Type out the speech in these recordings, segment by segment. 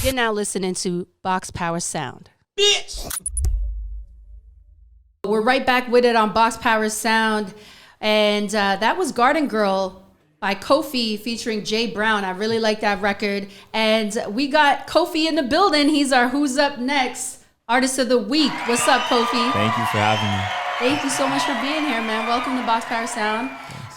You're now listening to Box Power Sound. Bitch! We're right back with it on Box Power Sound. And that was Garden Girl by Kofi featuring Jay Brown. I really like that record. And we got Kofi in the building. He's our Who's Up Next Artist of the Week. What's up, Kofi? Thank you for having me. Thank you so much for being here, man. Welcome to Box Power Sound.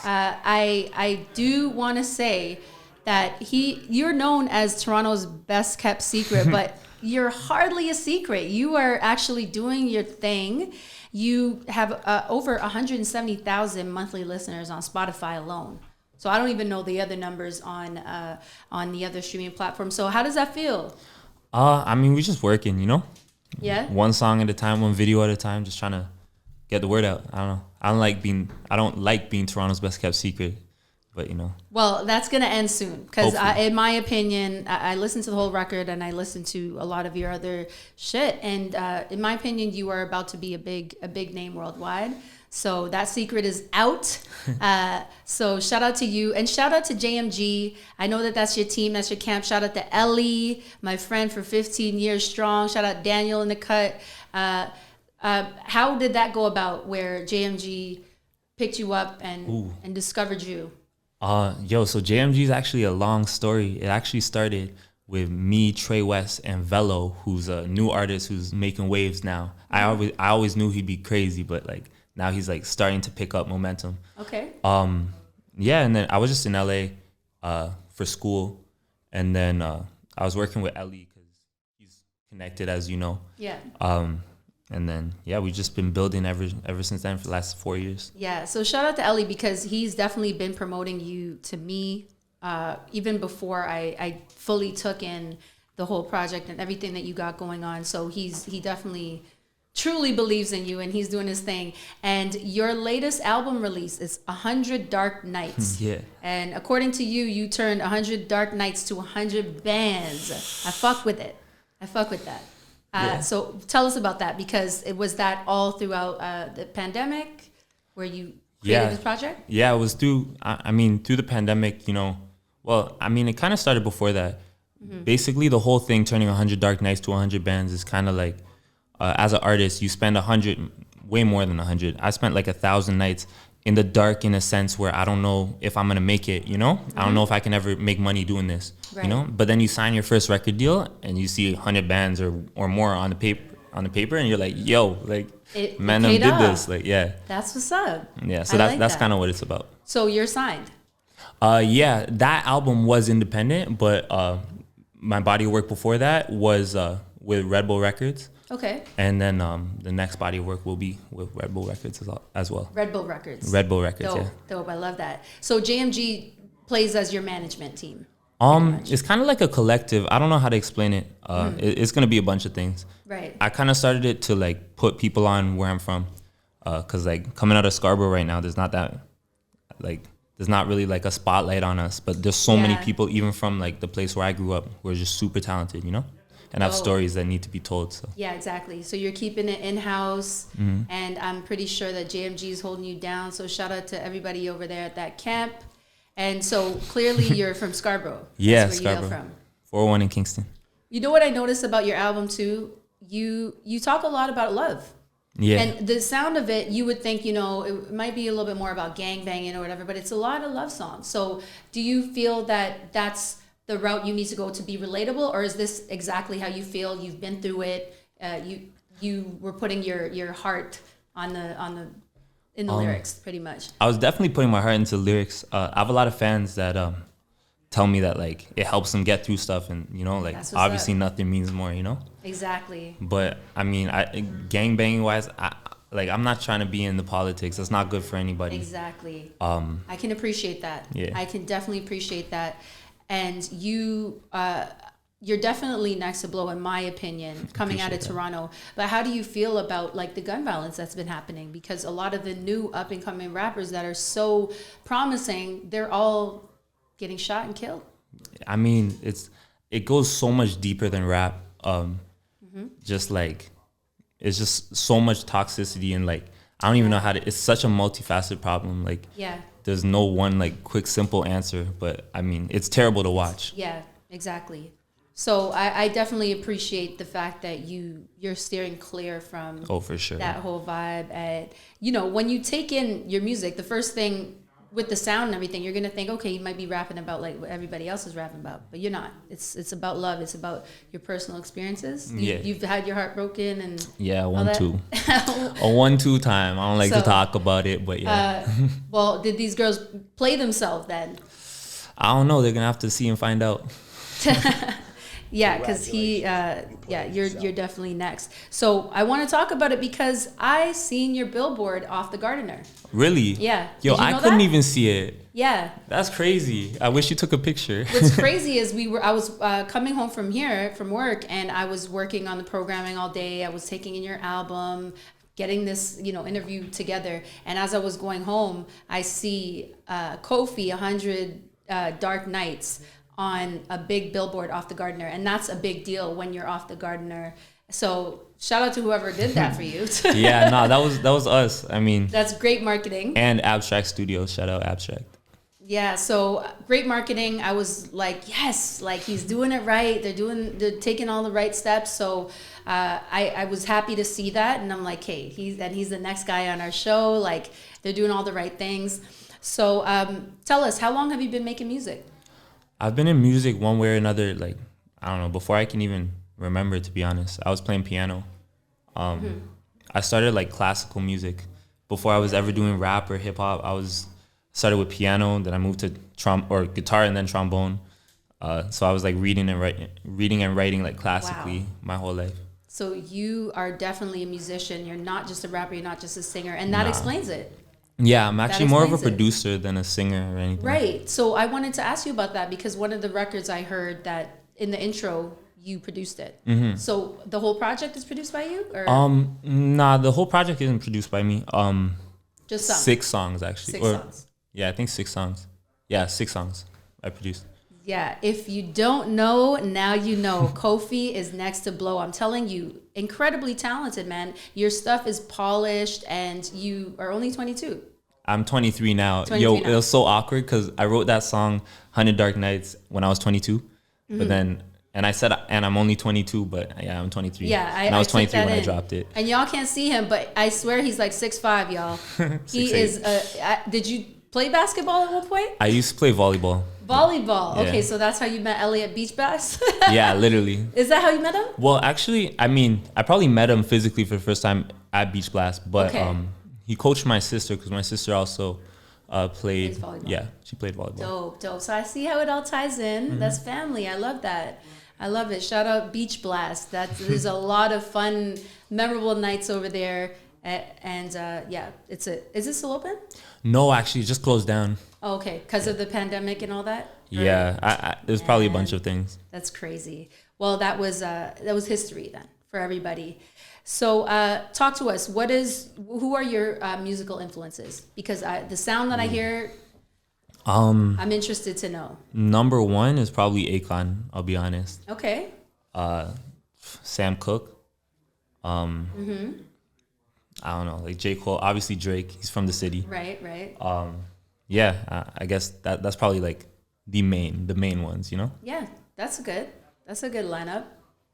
I do want to say that you're known as Toronto's best kept secret, but you're hardly a secret. You are actually doing your thing. You have over 170,000 monthly listeners on Spotify alone. So I don't even know the other numbers on the other streaming platforms. So how does that feel? I mean, we're just working, you know? Yeah. One song at a time, one video at a time, just trying to get the word out. I don't know. I don't like being Toronto's best kept secret, but you know. Well, that's gonna end soon because in my opinion, I listened to the whole record and I listened to a lot of your other shit, and in my opinion, you are about to be a big name worldwide. So that secret is out. So shout out to you and shout out to JMG. I know that's your team, that's your camp. Shout out to Ellie, my friend for 15 years strong. Shout out Daniel in the cut. How did that go about where JMG picked you up and discovered you? So JMG is actually a long story. It actually started with me, Trey West, and Velo, who's a new artist who's making waves now. I always knew he'd be crazy, but like now he's like starting to pick up momentum. Okay. And then I was just in LA for school, and then I was working with Ellie because he's connected, as you know. Yeah. And then, we've just been building ever since then for the last 4 years. Yeah, so shout out to Ellie because he's definitely been promoting you to me even before I fully took in the whole project and everything that you got going on. So he definitely truly believes in you and he's doing his thing. And your latest album release is 100 Dark Nights. Yeah. And according to you, you turned 100 Dark Nights to 100 bands. I fuck with it. I fuck with that. So tell us about that, because it was that all throughout the pandemic where you created this project? Yeah, it was through the pandemic, you know. Well, I mean, it kind of started before that. Mm-hmm. Basically, the whole thing, turning 100 Dark Nights to 100 bands, is kind of like, as an artist, you spend 100, way more than 100. I spent like 1,000 nights in the dark, in a sense where I don't know if I'm going to make it, you know? Mm-hmm. I don't know if I can ever make money doing this, right. You know? But then you sign your first record deal and you see 100 bands or more on the paper and you're like, yo, like, man, I did this. Like, yeah. That's what's up. Yeah, so that's kind of what it's about. So you're signed? That album was independent, but my body of work before that was with Red Bull Records. Okay. And then the next body of work will be with Red Bull Records as well. Red Bull Records. Red Bull Records, dope, Dope, I love that. So JMG plays as your management team? It's kind of like a collective. I don't know how to explain it. It's going to be a bunch of things. Right. I kind of started it to like put people on where I'm from. Because like coming out of Scarborough right now, there's not really like a spotlight on us. But there's so many people, even from like the place where I grew up, who are just super talented, you know? And have stories that need to be told. So. Yeah, exactly. So you're keeping it in-house, and I'm pretty sure that JMG is holding you down. So shout out to everybody over there at that camp. And so clearly you're from Scarborough. Yeah, That's where Scarborough. You hail from. 401 in Kingston. You know what I noticed about your album too? You talk a lot about love. Yeah. And the sound of it, you would think, you know, it might be a little bit more about gangbanging or whatever, but it's a lot of love songs. So do you feel that that's the route you need to go to be relatable, or is this exactly how you feel? You've been through it. You were putting your heart in the lyrics, pretty much. I was definitely putting my heart into lyrics. I have a lot of fans that tell me that like it helps them get through stuff, and you know, like obviously nothing means more, you know. Exactly. But I mean, gangbanging wise, I'm not trying to be in the politics. That's not good for anybody. Exactly. I can appreciate that. Yeah. I can definitely appreciate that. And you're definitely next to blow, in my opinion, coming out of Toronto. But how do you feel about like the gun violence that's been happening? Because a lot of the new up and coming rappers that are so promising, they're all getting shot and killed. I mean, it goes so much deeper than rap. Just like, it's just so much toxicity, and like, I don't even know how to, it's such a multifaceted problem. Like, there's no one like quick, simple answer, but I mean, it's terrible to watch. Yeah, exactly. So I definitely appreciate the fact that you're steering clear from for sure that whole vibe. And when you take in your music, the first thing with the sound and everything, you're gonna think, okay, you might be rapping about like what everybody else is rapping about, but you're not. It's about love. It's about your personal experiences. You've had your heart broken and a 1-2 time. I don't like to talk about it, but well, did these girls play themselves then? I don't know. They're gonna have to see and find out. Yeah, because you're definitely next. So I want to talk about it because I seen your billboard off the Gardiner. Really? Yeah. Yo, I couldn't even see it. Yeah. That's crazy. I wish you took a picture. What's crazy is I was coming home from work, and I was working on the programming all day. I was taking in your album, getting this interview together, and as I was going home, I see Kofi 100 Dark Nights on a big billboard off the Gardiner, and that's a big deal when you're off the Gardiner. So shout out to whoever did that for you. Yeah, no, that was us. I mean, that's great marketing. And Abstract Studios, shout out Abstract. Yeah, so great marketing. I was like, yes, like he's doing it right. They're taking all the right steps. So I was happy to see that, and I'm like, hey, he's the next guy on our show. Like they're doing all the right things. So tell us, how long have you been making music? I've been in music one way or another, like, I don't know, before I can even remember, to be honest. I was playing piano. I started like classical music. Before I was ever doing rap or hip hop, I started with piano, then I moved to guitar and then trombone. So I was like reading and writing like classically my whole life. So you are definitely a musician. You're not just a rapper, you're not just a singer, and that explains it. Yeah, I'm actually more of a producer than a singer or anything. Right. So I wanted to ask you about that because one of the records I heard that in the intro you produced it. Mm-hmm. So the whole project is produced by you? Or? Nah, the whole project isn't produced by me. Just some? 6 songs actually. 6 songs. Yeah, I think 6 songs. Yeah, 6 songs I produced. Yeah, if you don't know, now you know. Kofi is next to blow. I'm telling you, incredibly talented, man. Your stuff is polished, and you are only 22. I'm 23 now. It was so awkward because I wrote that song 100 Dark Nights when I was 22, but then and I said and I'm only 22, but yeah, I'm 23. Yeah, I was 23 when I dropped it. And y'all can't see him, but I swear he's like 6'5", y'all. He is. Did you play basketball at one point? I used to play volleyball. Volleyball. Yeah. Okay, so that's how you met Elliot Beach Bass? Yeah, literally. Is that how you met him? Well, actually, I mean, I probably met him physically for the first time at Beach Blast, but he coached my sister because my sister also played volleyball. Yeah, she played volleyball. Dope. So I see how it all ties in. Mm-hmm. That's family. I love that. I love it. Shout out Beach Blast. There's a lot of fun, memorable nights over there. And is it still open? No, actually, it just closed down. Oh, okay, because of the pandemic and all that. Yeah, there's probably a bunch of things. That's crazy. Well, that was history then for everybody. So, talk to us. Who are your musical influences? Because the sound that I hear, I'm interested to know. Number 1 is probably Akon. I'll be honest. Okay. Sam Cooke. I don't know, like J. Cole, obviously Drake. He's from the city. Right. Yeah, I guess that's probably like the main ones, you know? Yeah, that's a good lineup.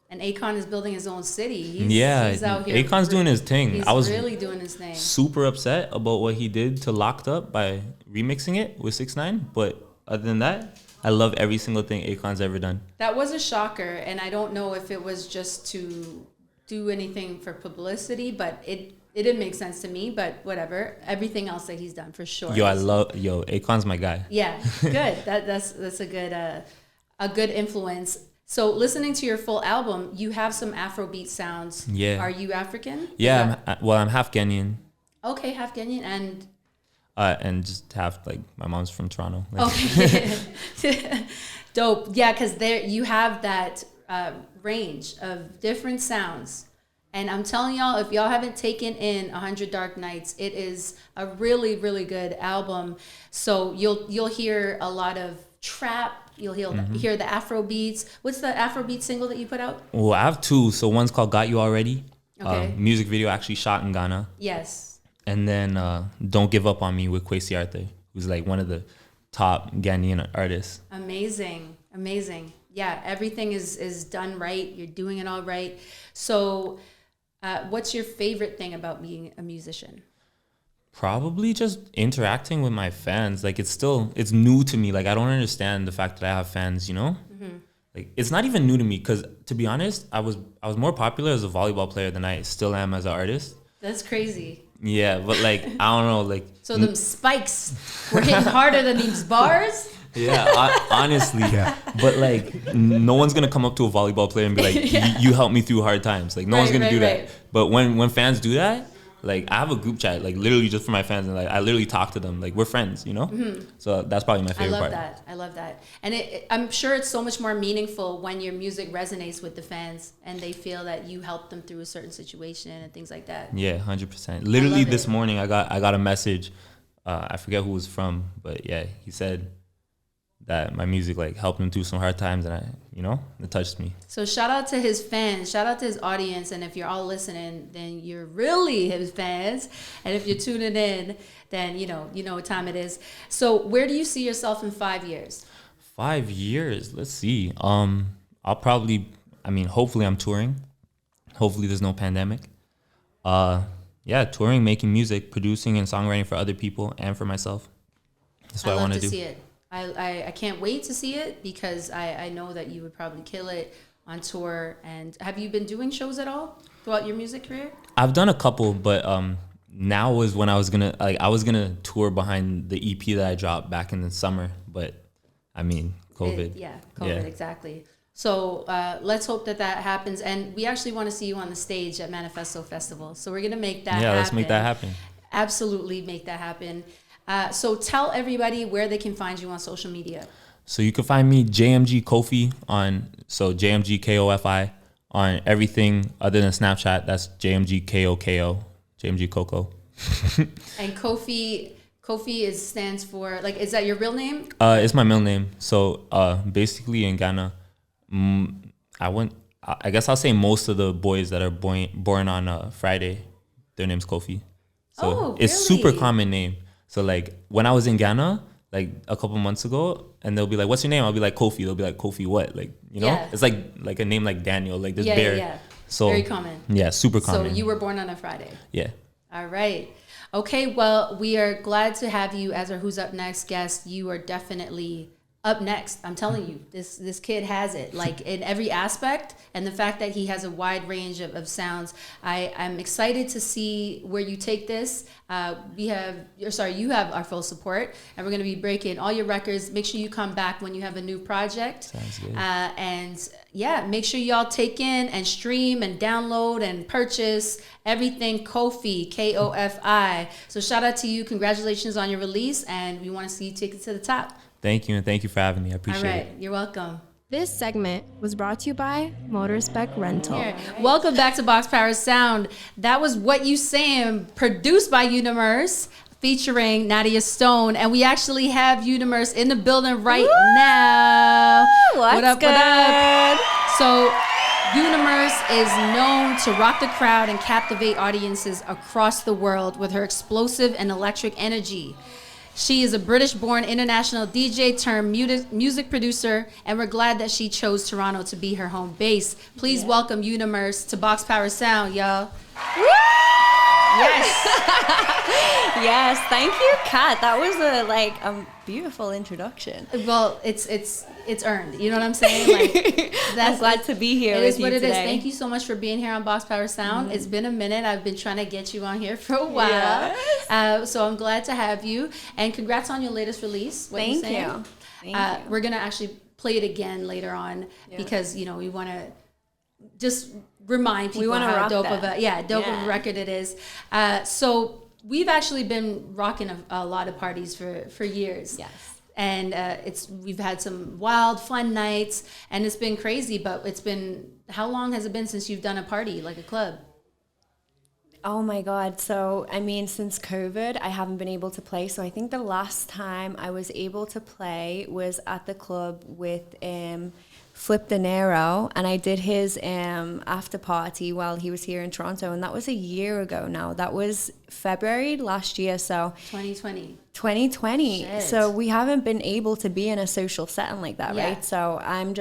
And Akon is building his own city. He's out here. Akon's doing his thing. I was really doing his thing. Super upset about what he did to Locked Up by remixing it with 6ix9ine, but other than that, I love every single thing Akon's ever done. That was a shocker, and I don't know if it was just to do anything for publicity, but it didn't make sense to me, but whatever. Everything else that he's done, for sure. Akon's my guy. Yeah, good. That's a good influence. So listening to your full album, you have some Afrobeat sounds. Yeah. Are you African? Yeah, I'm half Kenyan. Okay, half Kenyan and just half, like, my mom's from Toronto. Okay. Dope. Yeah, because you have that range of different sounds. And I'm telling y'all, if y'all haven't taken in 100 Dark Nights, it is a really, really good album. So you'll hear a lot of trap. You'll hear the Afro beats. What's the Afrobeat single that you put out? Well, I have 2. So one's called Got You Already. Okay. Music video actually shot in Ghana. Yes. And then Don't Give Up on Me with Kwesi Arthur, who's like one of the top Ghanaian artists. Amazing. Yeah, everything is done right. You're doing it all right. So what's your favorite thing about being a musician? Probably just interacting with my fans. Like it's new to me. Like I don't understand the fact that I have fans, you know? Mm-hmm. Like it's not even new to me because to be honest, I was more popular as a volleyball player than I still am as an artist. That's crazy. Yeah, but like I don't know, like so them spikes were hitting harder than these bars? Yeah, honestly. Yeah. But like no one's gonna come up to a volleyball player and be like, you helped me through hard times. Like no one's gonna do that. But when fans do that, like I have a group chat, like literally just for my fans, and like I literally talk to them, like we're friends, you know. Mm-hmm. So that's probably my favorite part. I love that, and I'm sure it's so much more meaningful when your music resonates with the fans and they feel that you helped them through a certain situation and things like that. Yeah, 100%. Literally this morning, I got a message. I forget who it was from, but yeah, he said that my music like helped him through some hard times, and it touched me. So shout out to his fans, shout out to his audience, and if you're all listening, then you're really his fans, and if you're tuning in, then you know what time it is. So where do you see yourself in 5 years? 5 years, let's see. I'll probably, hopefully I'm touring. Hopefully there's no pandemic. Touring, making music, producing and songwriting for other people and for myself. That's what I want to do. See it. I can't wait to see it because I know that you would probably kill it on tour. And have you been doing shows at all throughout your music career? I've done a couple, but now was when I was gonna tour behind the EP that I dropped back in the summer. But COVID. COVID, exactly. So let's hope that happens. And we actually want to see you on the stage at Manifesto Festival. So we're gonna make that happen. Yeah, let's make that happen. Absolutely make that happen. So tell everybody where they can find you on social media. So you can find me JMG Kofi JMG KOFI on everything other than Snapchat. That's JMG KOKO, JMG Coco. And Kofi stands for, is that your real name? It's my middle name. So basically in Ghana, I guess I'll say most of the boys that are born on Friday, their name's Kofi. So it's super common name. So like when I was in Ghana, like a couple months ago, and they'll be like, "What's your name?" I'll be like, "Kofi." They'll be like, "Kofi what?" Like it's like a name like Daniel, like this bear. Yeah. So very common. Yeah, super common. So you were born on a Friday. Yeah. All right. Okay. Well, we are glad to have you as our Who's Up Next guest. You are definitely up next. I'm telling you, this kid has it, like in every aspect, and the fact that he has a wide range of sounds. I'm excited to see where you take this. You have our full support, and we're going to be breaking all your records. Make sure you come back when you have a new project. Sounds good. And make sure y'all take in and stream and download and purchase everything Kofi, Kofi. So shout out to you. Congratulations on your release, and we want to see you take it to the top. Thank you, and thank you for having me. I appreciate it. All right, you're welcome. This segment was brought to you by MOTOR SPECT RENTAL. Right. Welcome back to Box Power Sound. That was What You Sayin, produced by Unimerce, featuring Nadia Stone. And we actually have Unimerce in the building right now. What up? So Unimerce is known to rock the crowd and captivate audiences across the world with her explosive and electric energy. She is a British-born international DJ turned music producer, and we're glad that she chose Toronto to be her home base. Please welcome Unimerce to Box Power Sound, y'all. Woo! Yes. Yes, thank you, Kat. That was a beautiful introduction. Well, it's earned. You know what I'm saying? I'm glad to be here with you today. It is what it is. Thank you so much for being here on Box Power Sound. Mm-hmm. It's been a minute. I've been trying to get you on here for a while. Yes. So I'm glad to have you. And congrats on your latest release. Thank you. We're going to actually play it again later on because, we want to just remind people how dope of a record it is. So we've actually been rocking a lot of parties for years. Yes. And we've had some wild, fun nights, and it's been crazy. But how long has it been since you've done a party, like a club? Oh my God. So, since COVID, I haven't been able to play. So I think the last time I was able to play was at the club with Flip De Niro, and I did his after party while he was here in Toronto, and that was a year ago now. That was February last year, so 2020. Shit. So we haven't been able to be in a social setting like that, Yeah. right? So I'm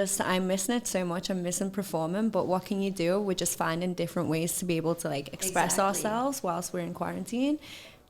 missing it so much. I'm missing performing, but what can you do? We're just finding different ways to be able to like express ourselves whilst we're in quarantine.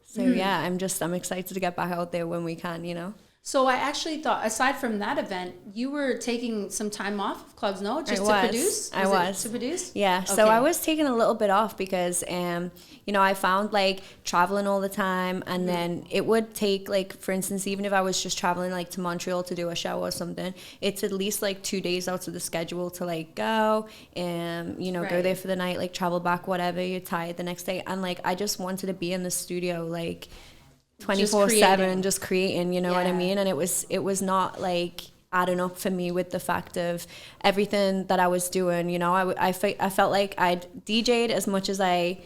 So yeah, I'm excited to get back out there when we can, you know. So I actually thought, aside from that event, you were taking some time off of clubs, no? Just to produce? I was. To produce? Yeah. Okay. So I was taking a little bit off because, you know, I found like traveling all the time, and then it would take like, for instance, even if I was just traveling like to Montreal to do a show or something, it's at least like 2 days out of the schedule to like go and, you know, go there for the night, like travel back, whatever, you're tired the next day. And like, I just wanted to be in the studio, like 24/7, just creating, you know what I mean? And it was not like adding up for me with the fact of everything that I was doing, you know. I felt like I'd DJ'd as much as I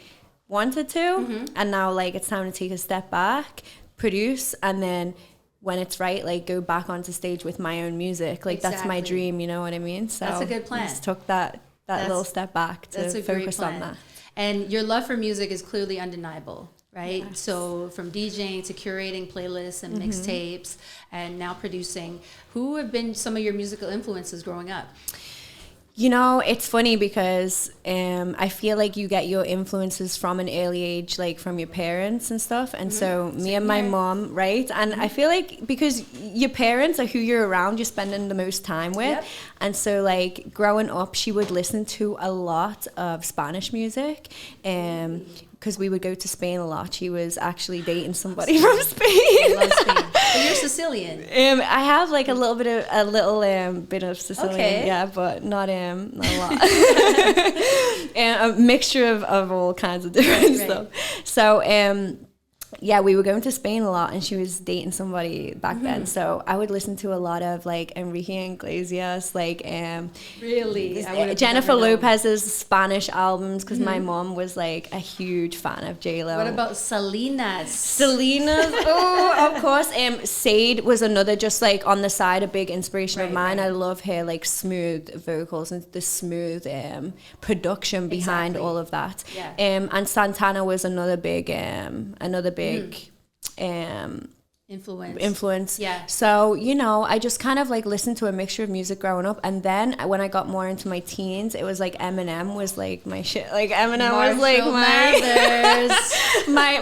wanted to, and now like it's time to take a step back, produce, and then when it's right, like go back onto stage with my own music. Like that's my dream, you know what I mean? So that's a good plan. I just took that little step back to focus on that. And your love for music is clearly undeniable. Right? Yes. So from DJing to curating playlists and mixtapes and now producing, who have been some of your musical influences growing up? You know, it's funny because I feel like you get your influences from an early age, like from your parents and stuff. And so me and my mom, right? And I feel like because your parents are who you're around, you're spending the most time with. Yep. And so like growing up, she would listen to a lot of Spanish music. Because we would go to Spain a lot. She was actually dating somebody from Spain. I love Spain. But you're Sicilian. I have like a little bit of Sicilian, yeah, but not a lot. And a mixture of all kinds of different stuff. So yeah, we were going to Spain a lot, and she was dating somebody back then. So I would listen to a lot of like Enrique Iglesias, like really Jennifer Lopez's Spanish albums, because my mom was like a huge fan of J-Lo. What about Selena's? Oh, of course. Sade was another, just like on the side, a big inspiration of mine. I love her like smooth vocals and the smooth production behind all of that. Yeah. And Santana was another big influence. Yeah. So, you know, I just kind of like listened to a mixture of music growing up, and then when I got more into my teens, it was like Eminem was like my shit. Like Eminem was like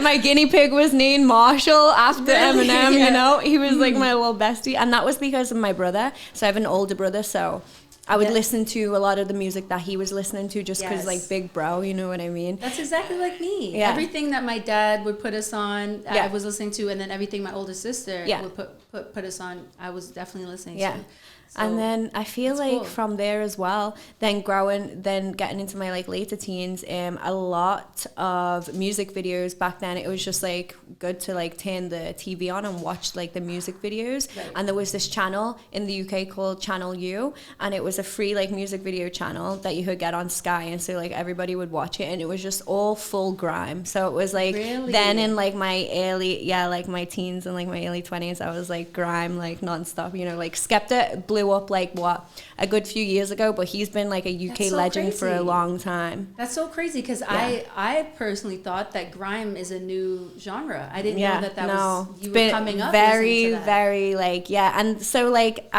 my guinea pig was named Marshall after Eminem. You know, he was like my little bestie, and that was because of my brother. So I have an older brother, so I would listen to a lot of the music that he was listening to just because, like, big bro, you know what I mean? That's exactly like me. Yeah. Everything that my dad would put us on, I was listening to, and then everything my older sister would put us on, I was definitely listening to. So, and then I feel like from there as well, then getting into my like later teens, a lot of music videos back then, it was just like good to like turn the TV on and watch like the music videos. Right. And there was this channel in the UK called Channel U, and it was a free like music video channel that you could get on Sky, and so like everybody would watch it, and it was just all full grime. So it was like then in like my early like my teens and like my early 20s, I was like grime like nonstop, you know, like Skepta blew up like a good few years ago, but he's been like a UK legend for a long time. That's so crazy, because I personally thought that grime is a new genre. I didn't know that was you were coming up very like and so like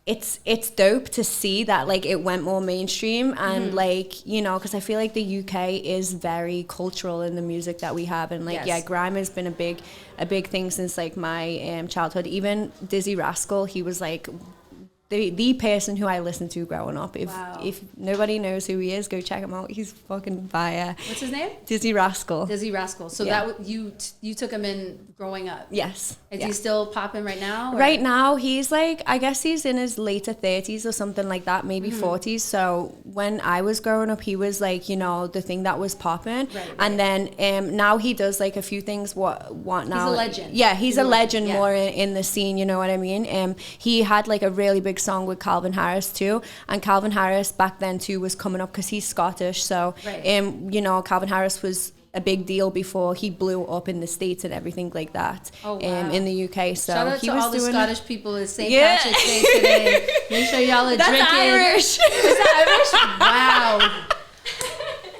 it's dope to see that like it went more mainstream, and like, you know, because I feel like the UK is very cultural in the music that we have, and like grime has been a big thing since like my childhood. Even Dizzy Rascal, he was like the person who I listened to growing up. If nobody knows who he is, go check him out. He's fucking fire. What's his name? Dizzy Rascal. Dizzy Rascal. So that you took him in growing up. Yes. Is he still popping right now? Or? Right now, he's like, I guess he's in his later 30s or something like that, maybe 40s. So when I was growing up, he was like, you know, the thing that was popping. Right. And then now he does like a few things. What now? He's a legend. Yeah, he's a legend more in the scene. You know what I mean? He had like a really big song with Calvin Harris too, and Calvin Harris back then too was coming up because he's Scottish. So you know, Calvin Harris was a big deal before he blew up in the States and everything like that. Oh, wow. In the UK. So shout out he to was all the doing Scottish people. It's St. Patrick's Day today. Make sure y'all are drinking. Irish. Is that Irish? Wow.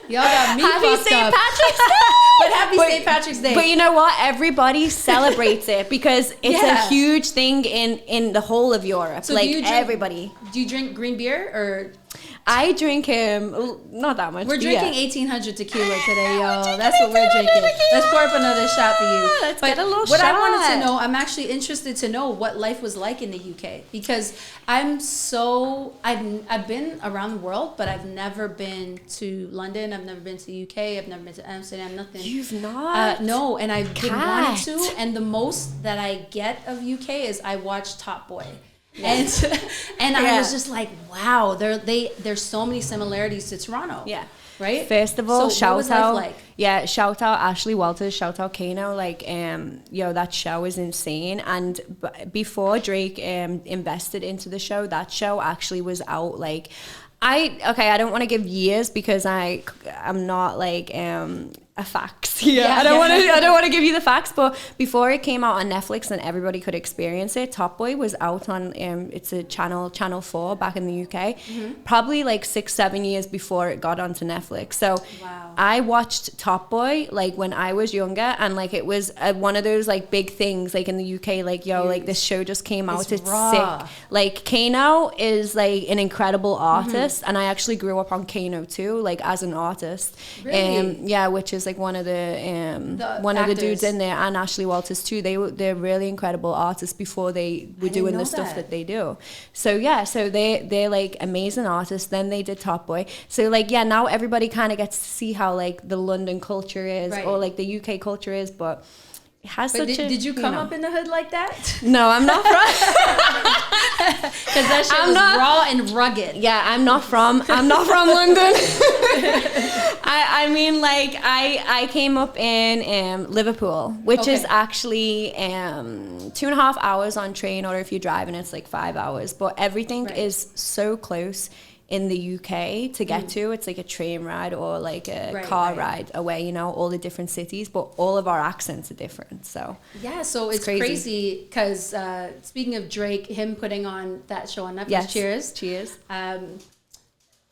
Y'all got me Happy fucked St. up. Patrick's Day. But happy St. Patrick's Day. But you know what? Everybody celebrates it because it's a huge thing in the whole of Europe. So like everybody. Do you drink green beer or? I drink not that much. We're drinking 1800 tequila today, y'all. That's what we're drinking. Let's pour up another shot for you. Let's get a little what shot. I wanted to know, I'm actually interested to know what life was like in the UK because I've been around the world, but I've never been to London. I've never been to the UK. I've never been to Amsterdam. Nothing. You've not? No, and I've been wanting to. And the most that I get of UK is I watch Top Boy. Yes. And I was just like, wow, there's so many similarities to Toronto. Yeah. Right? First of all, shout out Ashley Walters, shout out Kano, that show is insane. And before Drake invested into the show, that show actually was out I don't want to give years because I'm not a facts here. I don't want to give you the facts, but before it came out on Netflix and everybody could experience it, Top Boy was out on it's a channel 4 back in the UK, probably 6-7 years before it got onto Netflix. So I watched Top Boy when I was younger, and it was one of those big things in the UK, this show just came out, it's raw. Sick. Kano is an incredible artist, and I actually grew up on Kano too, as an artist. Really? Which is one of the dudes in there, and Ashley Walters too. They're really incredible artists before they were doing the stuff that they do. So they're amazing artists. Then they did Top Boy. So now everybody kind of gets to see how the London culture is, or the UK culture is, but it has did you come up in the hood like that? No, I'm not from. Because that shit was raw and rugged. Yeah, I'm not from London. I came up in Liverpool, which is actually 2.5 hours on train, or if you're driving, it's 5 hours. But everything is so close in the UK to get to. It's a train ride or a car ride away, all the different cities, but all of our accents are different. So so it's crazy because speaking of Drake, him putting on that show on Netflix, Cheers.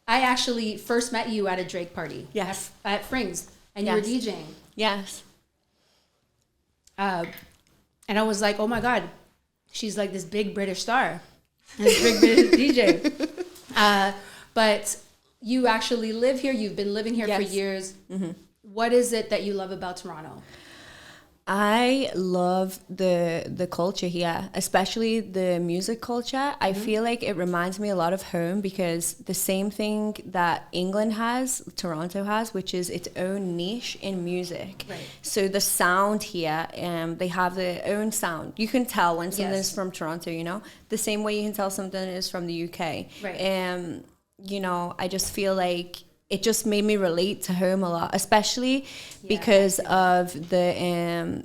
I actually first met you at a Drake party. Yes. At Frings, and you were DJing. Yes. And I was like, oh my God, she's this big British star, this big British DJ. But you actually live here. You've been living here for years. Mm-hmm. What is it that you love about Toronto? I love the culture here, especially the music culture. I feel like it reminds me a lot of home because the same thing that England has, Toronto has, which is its own niche in music. Right. So the sound here, they have their own sound. You can tell when something's from Toronto, the same way you can tell something is from the UK. Right. I just feel like it just made me relate to home a lot, especially because of the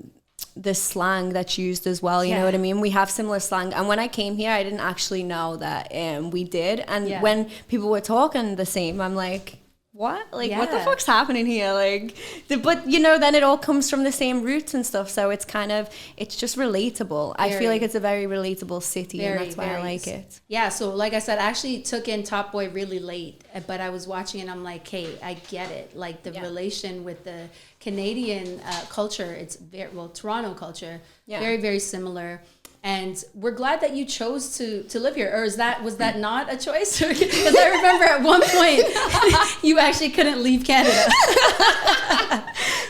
slang that's used as well. You know what I mean? We have similar slang. And when I came here, I didn't actually know that we did. And when people were talking the same, I'm like, what? What the fuck's happening here? But then it all comes from the same roots and stuff. So it's it's just relatable. I feel like it's a very relatable city, and that's why I like it. Yeah. So like I said, I actually took in Top Boy really late, but I was watching and I'm like, hey, I get it. The relation with the Canadian culture, it's Toronto culture, very, very similar. And we're glad that you chose to live here. Or was that not a choice? Because I remember at one point you actually couldn't leave Canada.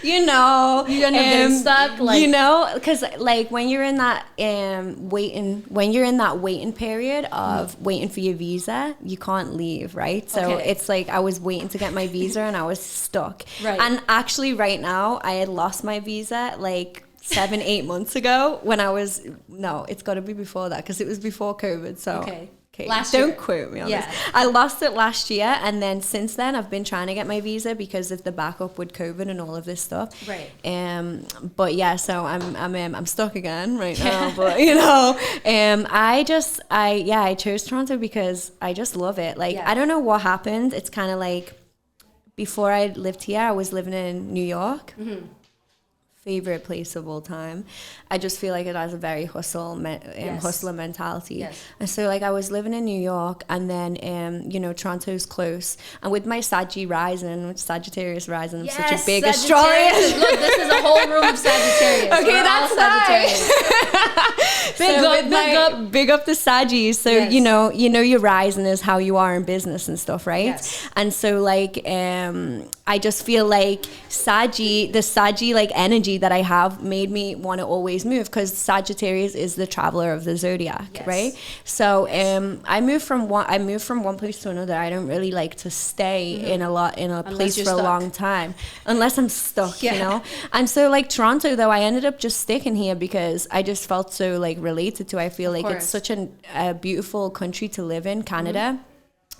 You end up getting stuck. Because when you're in that waiting period of waiting for your visa, you can't leave, right? So it's I was waiting to get my visa and I was stuck. Right. And actually right now I had lost my visa 7-8 months ago when it's got to be before that because it was before COVID. So don't quote me on this. I lost it last year, and then since then I've been trying to get my visa because of the backup with COVID and all of this stuff. Right. But so I'm stuck again right now. But I chose Toronto because I just love it. I don't know what happened. It's kind of before I lived here, I was living in New York. Favorite place of all time. I just feel like it has a very hustler mentality. Yes. And so like I was living in New York, and then you know, Toronto's close, and with my Sagittarius rising, I'm such a big Astrologian. Look, this is a whole room of Sagittarius. Okay, we're that's all Sagittarius. Big up the Saggies. So Yes. you know your rising is how you are in business and stuff, right? Yes. And so like I just feel like the Saggy like energy that I have made me want to always move, because Sagittarius is the traveler of the zodiac, Yes. right? So I moved from one place to another. I don't really like to stay in a place for a long time unless I'm stuck, you know. And so like Toronto, though, I ended up just sticking here because I just felt so like related to. I feel like it's such a beautiful country to live in, Canada.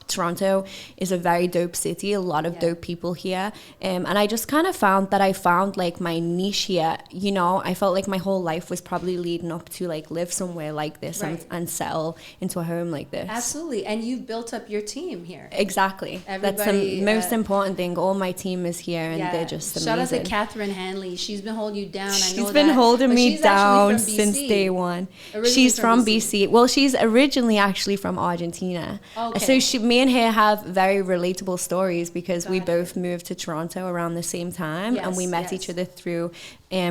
Toronto is a very dope city, a lot of dope people here, and I just kind of found like my niche here. You know, I felt like my whole life was probably leading up to like live somewhere like this and settle into a home like this. Absolutely. And you've built up your team here. Exactly. That's the most important thing. All my team is here, and they're just amazing. Shout out to Catherine Hanley. She's been holding you down. She's been holding me down since day one. She's from BC. Well, she's originally actually from Argentina. Okay. So me and her have very relatable stories because we both moved to Toronto around the same time, and we met each other through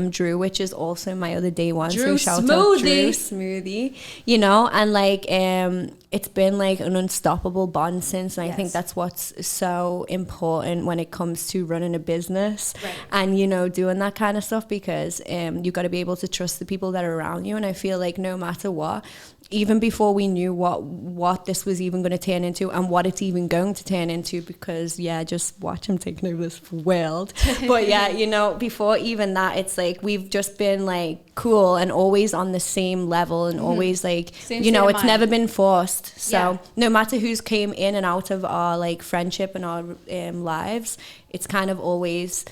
Drew, which is also my other day one. Drew so shout Smoothie. out Drew Smoothie, you know, and like it's been like an unstoppable bond since, and I think that's what's so important when it comes to running a business and, you know, doing that kind of stuff, because you got to be able to trust the people that are around you. And I feel like no matter what, even before we knew what this was even going to turn into and what it's even going to turn into, because just watch him taking over this world. But you know, before even that, it's like we've just been like cool and always on the same level, and always like, you know, it's never been forced. So no matter who's came in and out of our like friendship and our lives, it's kind of always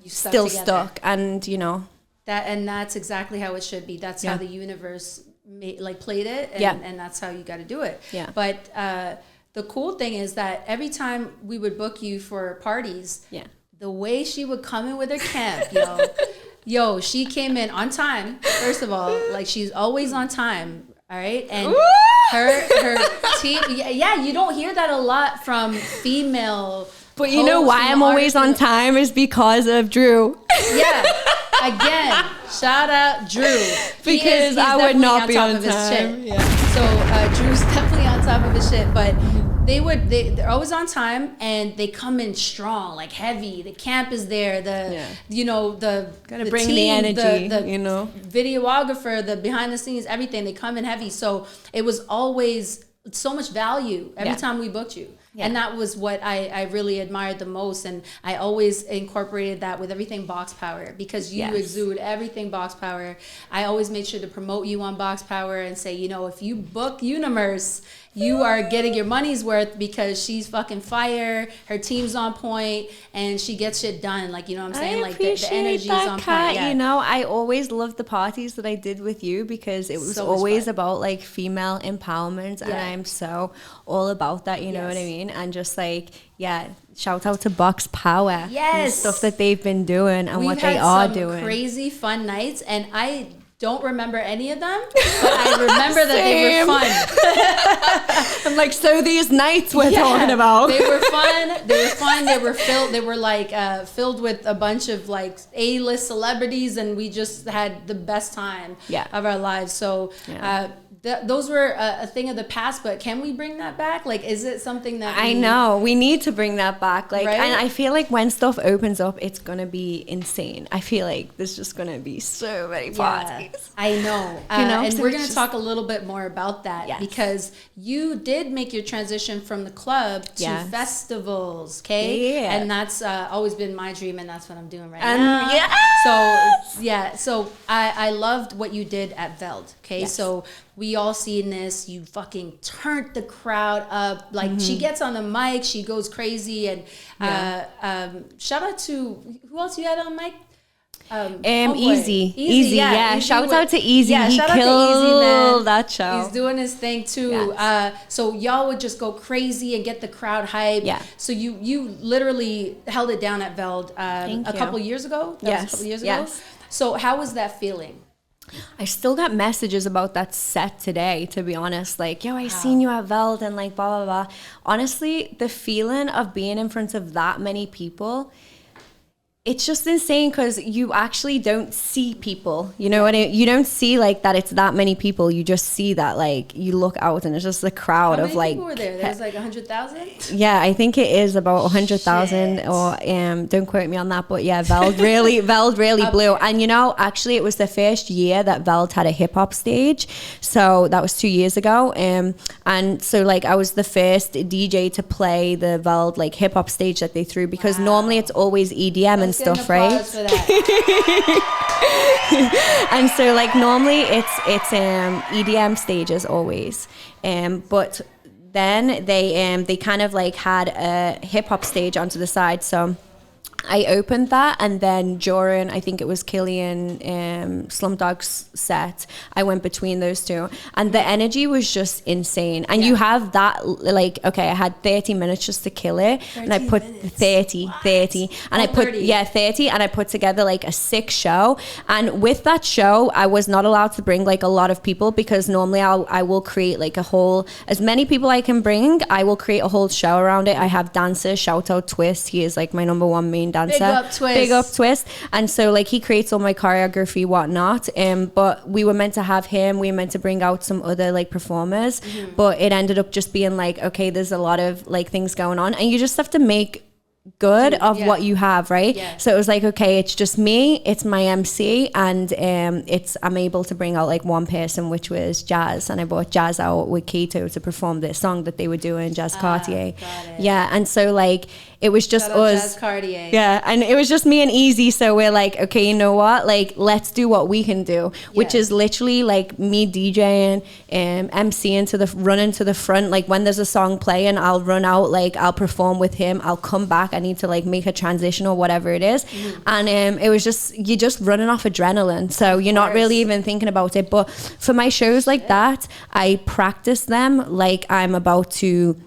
still stuck. And you know, that's exactly how it should be. That's how the universe played it, and that's how you got to do it. But the cool thing is that every time we would book you for parties, the way she would come in with her camp, yo, she came in on time. First of all, like, she's always on time. All right, and her team, you don't hear that a lot from female. But you know why I'm always on time is because of Drew. Again, shout out Drew. Because I would not be on time. So Drew's definitely on top of his shit. But they're always on time, and they come in strong, like heavy. The camp is there. Gotta bring team, the energy. The you know, videographer, the behind the scenes, everything. They come in heavy. So it was always so much value every time we booked you. And that was what I really admired the most. And I always incorporated that with everything Box Power, because you exude everything Box Power. I always made sure to promote you on Box Power and say, you know, if you book Unimerce, you are getting your money's worth, because she's fucking fire. Her team's on point, and she gets shit done. Like, you know what I'm saying? Like, the energy's on point. You know, I always loved the parties that I did with you, because it was so always about like female empowerment, and I'm so all about that. You know what I mean? And just like, shout out to Box Power. And stuff that they've been doing and what they are doing. We've had some crazy fun nights, and I don't remember any of them, but I remember that they were fun. I'm like, so these nights we're talking about. They were fun. They were filled. They were like filled with a bunch of like A-list celebrities, and we just had the best time of our lives. So those were a thing of the past, but can we bring that back? Like, is it something that I know we need to bring that back? Like, and I feel like when stuff opens up, it's gonna be insane. I feel like there's just gonna be so many parties. I know, and we're gonna talk a little bit more about that, because you did make your transition from the club to festivals, okay? And that's always been my dream, and that's what I'm doing right now. So I loved what you did at Veld, okay? So we all seen this. You fucking turned the crowd up. Like, she gets on the mic, she goes crazy. And shout out to, who else you had on mic? Easy. Yeah. Shout out to Easy. Yeah, he shout killed out to Easy, man. that show. He's doing his thing too. Yes. So y'all would just go crazy and get the crowd hype. Yeah. So you literally held it down at Veld a couple years ago. That was a couple years ago. Yes. So how was that feeling? I still got messages about that set today, to be honest. Like, yo, I seen you at Veld and like blah, blah, blah. Honestly, the feeling of being in front of that many people, it's just insane because you actually don't see people. You know what I mean? You don't see like that it's that many people. You just see that like you look out and it's just a crowd of like. How many people were there? There was like 100,000? Yeah, I think it is about 100,000 or don't quote me on that, but yeah, Veld really blew. And you know, actually it was the first year that Veld had a hip hop stage. So that was 2 years ago. And so like I was the first DJ to play the Veld like hip hop stage that they threw because normally it's always EDM and stuff, right? And so like normally it's EDM stages always, but then they kind of like had a hip hop stage onto the side, so I opened that, and then during, I think it was Killian Slumdog's set, I went between those two, and the energy was just insane. And you have that, like, okay, I had 30 minutes just to kill it, and I put 30, and I put 30, and I put together like a sick show. And with that show, I was not allowed to bring like a lot of people because normally I will create like a whole, as many people I can bring, I will create a whole show around it. I have dancers, shout out Twist, he is like my number one main dancer. Big up Twist. And so like he creates all my choreography, whatnot. But we were meant to have him, we were meant to bring out some other like performers, but it ended up just being like, okay, there's a lot of like things going on, and you just have to make good of what you have, right? So it was like, okay, it's just me, it's my MC, and I'm able to bring out like one person, which was Jazz, and I brought Jazz out with Kato to perform this song that they were doing, Jazz Cartier. Yeah, and so like it was just us. Jazz Cartier. Yeah, and it was just me and Easy, so we're like, okay, you know what? Like, let's do what we can do, which is literally like me DJing, MCing running to the front. Like when there's a song playing, I'll run out, like I'll perform with him, I'll come back, I need to like make a transition or whatever it is. And it was just, you're just running off adrenaline, so you're not really even thinking about it. But for my shows like that, I practice them like I'm about to,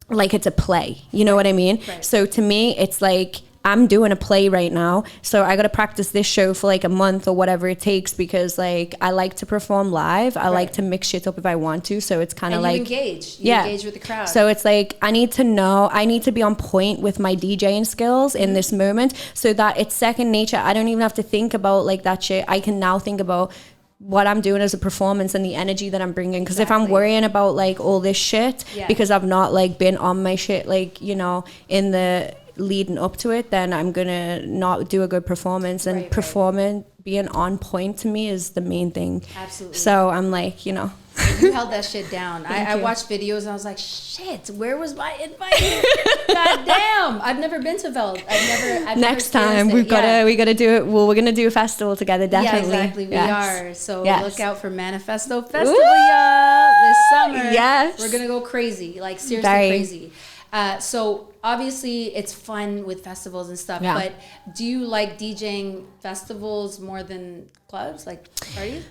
like it's a play, you know what I mean? So to me, it's like I'm doing a play right now, so I got to practice this show for like a month or whatever it takes, because like I like to perform live, I like to mix shit up if I want to, so it's kind of like engage with the crowd. So it's like I need to be on point with my DJing skills in this moment, so that it's second nature. I don't even have to think about like that shit. I can now think about what I'm doing as a performance and the energy that I'm bringing, because if I'm worrying about like all this shit because I've not like been on my shit, like, you know, in the leading up to it, then I'm gonna not do a good performance. And performing, being on point to me is the main thing. Absolutely. So I'm like, you know, you held that shit down. I watched videos and I was like, shit, where was my invite? God damn, I've never been to Veld. Next time we gotta do it. Well, we're gonna do a festival together, definitely. Yeah, exactly. We are. So look out for Manifesto Festival, y'all, this summer. Yes, we're gonna go crazy, like seriously crazy. So obviously it's fun with festivals and stuff, but do you like DJing festivals more than clubs, like parties?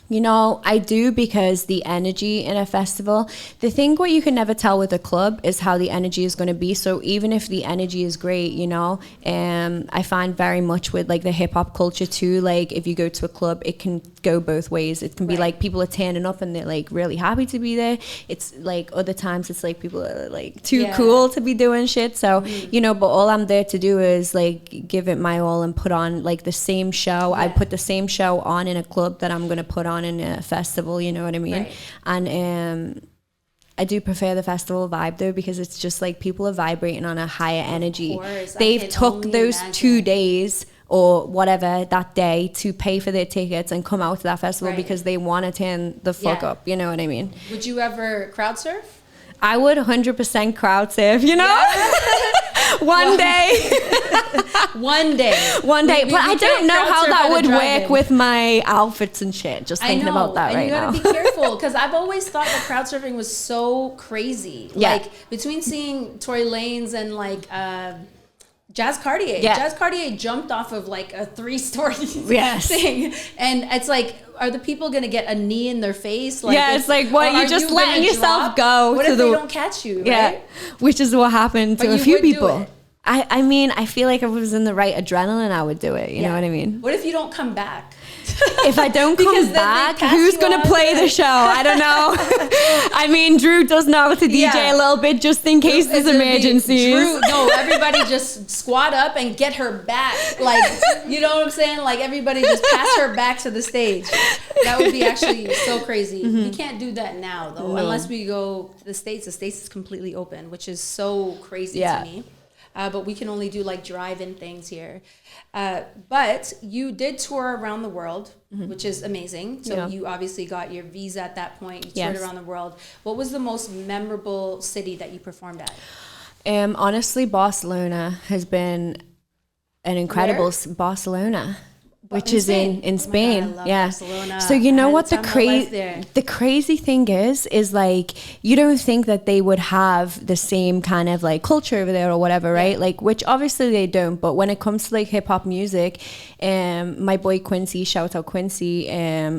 You know, I do, because the energy in a festival, the thing what you can never tell with a club is how the energy is going to be. So even if the energy is great, you know, I find very much with like the hip hop culture too, like if you go to a club, it can go both ways. It can be like people are turning up and they're like really happy to be there. It's like other times it's like people are like too cool to be doing shit. So, you know, but all I'm there to do is like give it my all and put on like the same show. I put the same show on in a club that I'm going to put on in a festival, you know what I mean? And I do prefer the festival vibe though, because it's just like people are vibrating on a higher energy. They've took those 2 days or whatever that day to pay for their tickets and come out to that festival because they want to turn the fuck up, you know what I mean? Would you ever crowd surf? I would 100% crowd surf, you know? One day. But I don't know how that would work with my outfits and shit. Just thinking about that right now. And you gotta be careful, because I've always thought that crowd surfing was so crazy. Like between seeing Tory Lanez and like Jazz Cartier. Yeah. Jazz Cartier jumped off of like a 3-story Yes. thing. And it's like, are the people going to get a knee in their face? Like, yeah, it's like, what, you're just letting yourself go what to if the... they don't catch you, yeah, right? which is what happened to But a you few would do people. it. I mean, I feel like if I was in the right adrenaline, I would do it. You know what I mean? What if you don't come back? If I don't come back, who's going to play the show? I don't know. I mean, Drew does know how to DJ a little bit just in case there's emergencies. No, everybody just squat up and get her back. Like, you know what I'm saying? Like, everybody just pass her back to the stage. That would be actually so crazy. We can't do that now, though, unless we go to the States. The States is completely open, which is so crazy to me. But we can only do like drive-in things here. But you did tour around the world, which is amazing. So you obviously got your visa at that point. You toured around the world. What was the most memorable city that you performed at? Honestly, Barcelona has been an incredible... Barcelona. Which is in Spain. Oh my God, I love Barcelona. So you know what the crazy thing is like, you don't think that they would have the same kind of like culture over there or whatever, right? Like, which obviously they don't, but when it comes to like hip hop music, my boy Quincy, shout out Quincy,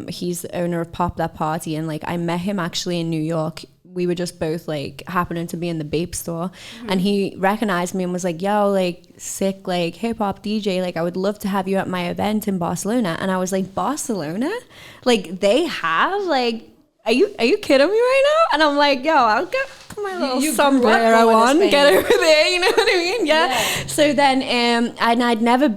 he's the owner of Pop That Party, and like I met him actually in New York. We were just both like happening to be in the Bape store, and he recognized me and was like, yo, like sick, like hip hop DJ, like I would love to have you at my event in Barcelona. And I was like, Barcelona? Like they have like, are you kidding me right now? And I'm like, yo, I'll get my little sombrero on, get over there, you know what I mean? Yeah. So then, and I'd never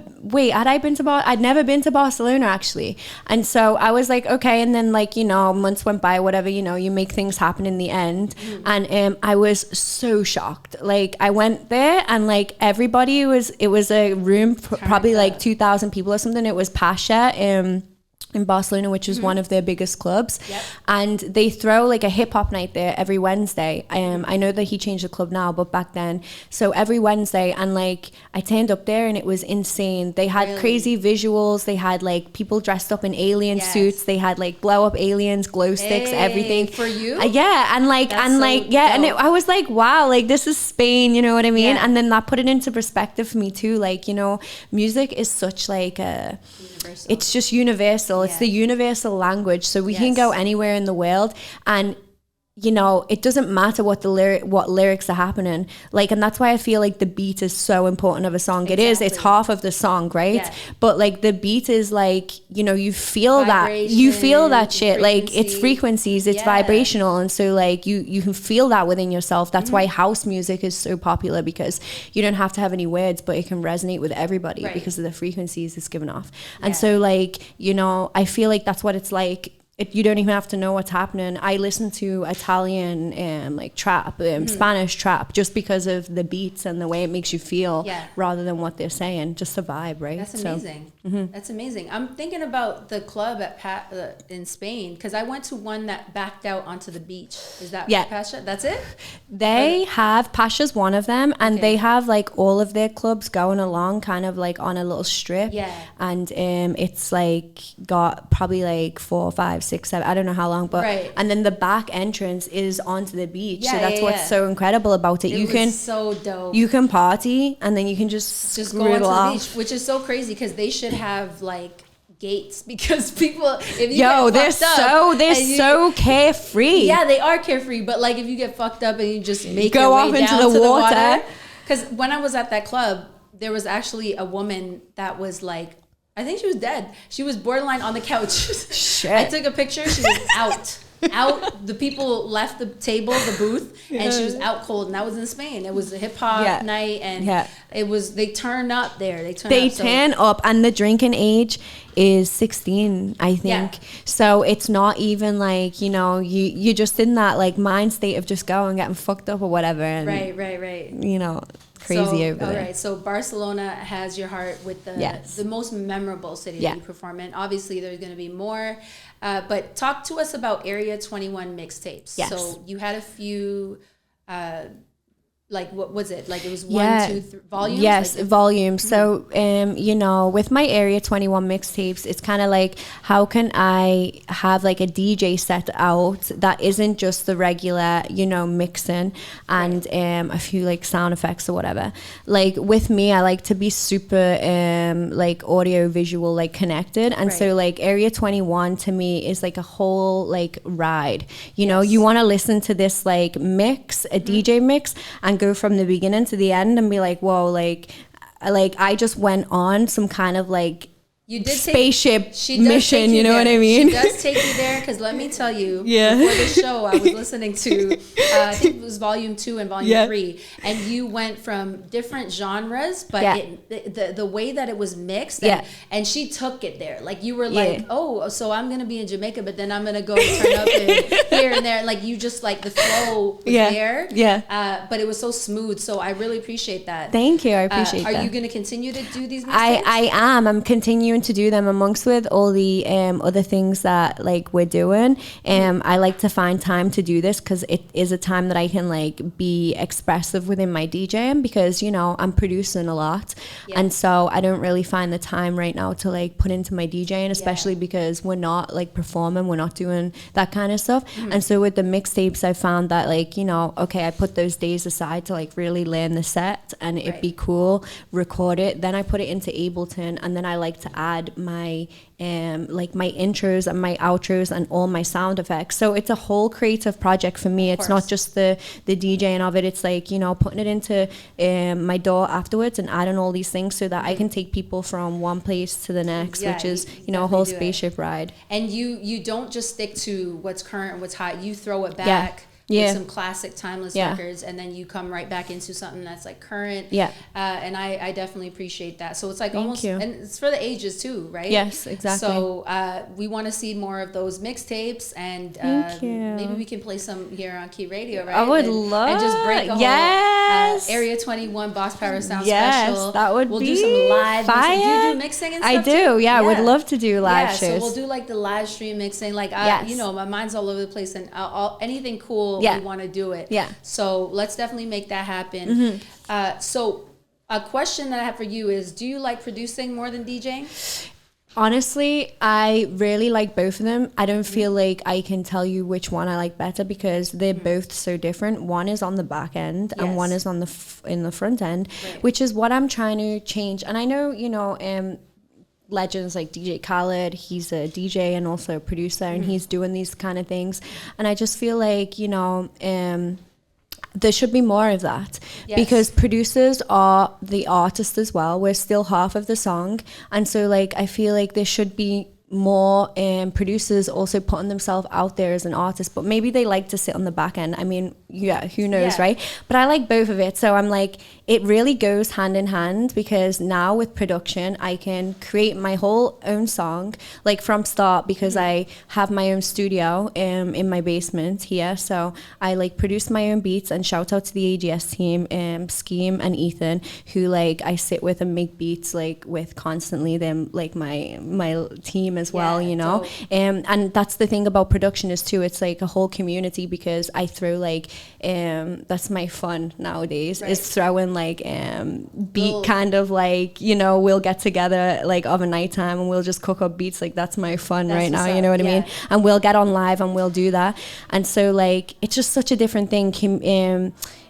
been to Barcelona actually. And so I was like, okay. And then like, you know, months went by, whatever, you know, you make things happen in the end. And I was so shocked. Like I went there and like everybody it was a room, probably like 2,000 people or something. It was Pasha, in Barcelona, which is one of their biggest clubs. And they throw like a hip hop night there every Wednesday. I know that he changed the club now, but back then, so every Wednesday, and like I turned up there and it was insane. They had crazy visuals. They had like people dressed up in alien suits. They had like blow up aliens, glow sticks, everything. For you? Yeah. And like, I was like, wow, like this is Spain, you know what I mean? And then that put it into perspective for me too. Like, you know, music is such like a... Universal. It's just universal. It's the universal language. So we can go anywhere in the world, and you know, it doesn't matter what lyrics are happening. Like, and that's why I feel like the beat is so important of a song. Exactly. It's half of the song, right? Yeah. But like the beat is like, you know, you feel that shit. Like it's frequencies, it's vibrational. And so like you can feel that within yourself. That's why house music is so popular, because you don't have to have any words, but it can resonate with everybody because of the frequencies it's given off. And so like, you know, I feel like that's what it's like. You don't even have to know what's happening. I listen to Italian like trap, Spanish trap, just because of the beats and the way it makes you feel, rather than what they're saying. Just a vibe, right? That's amazing. That's amazing. I'm thinking about the club at in Spain, because I went to one that backed out onto the beach. Is that Pasha? That's it? They have, Pasha's one of them, and they have like all of their clubs going along kind of like on a little strip. Yeah. And it's like got probably like 4, 5, 6, 7, I don't know how long, but and then the back entrance is onto the beach. So that's what's so incredible about it. It's so dope. You can party and then you can just go onto the beach, which is so crazy, because they should have like gates, because people, if you they're so carefree. Yeah, they are carefree, but like if you get fucked up and you just make go your way off into down the to water. Because when I was at that club, there was actually a woman that was like, I think she was dead. She was borderline on the couch. Shit. I took a picture. She was out. The people left the table, the booth, and she was out cold. And that was in Spain. It was a hip hop night, and it was, they turn up there. They turn up, and the drinking age is 16, I think. So it's not even like, you know, you're just in that like mind state of just going, getting fucked up or whatever. And, right. You know, crazy over there. All right, so Barcelona has your heart with the most memorable city that you perform in. Obviously, there's going to be more, but talk to us about Area 21 mixtapes. Yes. So you had a few like, what was it? Like, it was one, two, volumes? Yes, like volumes. So, you know, with my Area 21 mixtapes, it's kind of like, how can I have like a DJ set out that isn't just the regular, you know, mixing and a few like sound effects or whatever. Like with me, I like to be super like audio visual, like connected. And so like Area 21 to me is like a whole like ride. You know, you want to listen to this like mix, a DJ mix, and go from the beginning to the end and be like, whoa, like I just went on some kind of like spaceship mission, you know what I mean? She does take you there, because let me tell you, before the show, I was listening to, I think it was volume 2 and volume 3, and you went from different genres, but the way that it was mixed, and she took it there. Like, you were like, oh, so I'm going to be in Jamaica, but then I'm going to go turn up here and there. Like, you just, like, the flow was there. But it was so smooth, so I really appreciate that. Thank you, I appreciate that. Are you going to continue to do these mixtapes? I am. I'm continuing to do them amongst with all the other things that like we're doing. I like to find time to do this because it is a time that I can like be expressive within my DJing, because you know I'm producing a lot, and so I don't really find the time right now to like put into my DJing, especially because we're not like performing, we're not doing that kind of stuff. And so with the mixtapes, I found that like, you know, okay, I put those days aside to like really learn the set and it be cool, record it, then I put it into Ableton, and then I like to add my like my intros and my outros and all my sound effects. So it's a whole creative project for me. It's not just the DJing of it. It's like, you know, putting it into my DAW afterwards and adding all these things so that I can take people from one place to the next, which is, you know, a whole spaceship ride. And you don't just stick to what's current and what's hot. You throw it back. With some classic timeless records, and then you come right back into something that's like current. And I definitely appreciate that. So it's like almost, and it's for the ages too, right? Yes, exactly. So we want to see more of those mixtapes, and maybe we can play some here on Cay Radio, right? I would love. And just break a whole Area 21 Boss Power Sound special. That would we'll be do some live fire. Mixing. Do you do mixing and stuff? I do. Yeah, I would love to do live shows. So we'll do like the live stream mixing. Like you know, my mind's all over the place, and anything cool. We want to do it. So let's definitely make that happen. So a question that I have for you is, do you like producing more than DJing? Honestly, I really like both of them. I don't feel like I can tell you which one I like better, because they're both so different. One is on the back end and one is on the in the front end, which is what I'm trying to change. And I know, you know, legends like DJ Khaled, he's a DJ and also a producer, and he's doing these kind of things, and I just feel like, you know, there should be more of that, because producers are the artists as well. We're still half of the song, and so like I feel like there should be more producers also putting themselves out there as an artist, but maybe they like to sit on the back end. I mean, who knows, right? But I like both of it. So I'm like, it really goes hand in hand, because now with production, I can create my whole own song, like from start, because I have my own studio in my basement here. So I like produce my own beats, and shout out to the AGS team, Scheme and Ethan, who like I sit with and make beats like with constantly. Them like my team as well, you know. And that's the thing about production is too, it's like a whole community, because I throw like that's my fun nowadays, is throwing like beat kind of like, you know, we'll get together like of a nighttime and we'll just cook up beats. Like that's my fun right now, you know what I mean? And we'll get on live and we'll do that. And so like it's just such a different thing.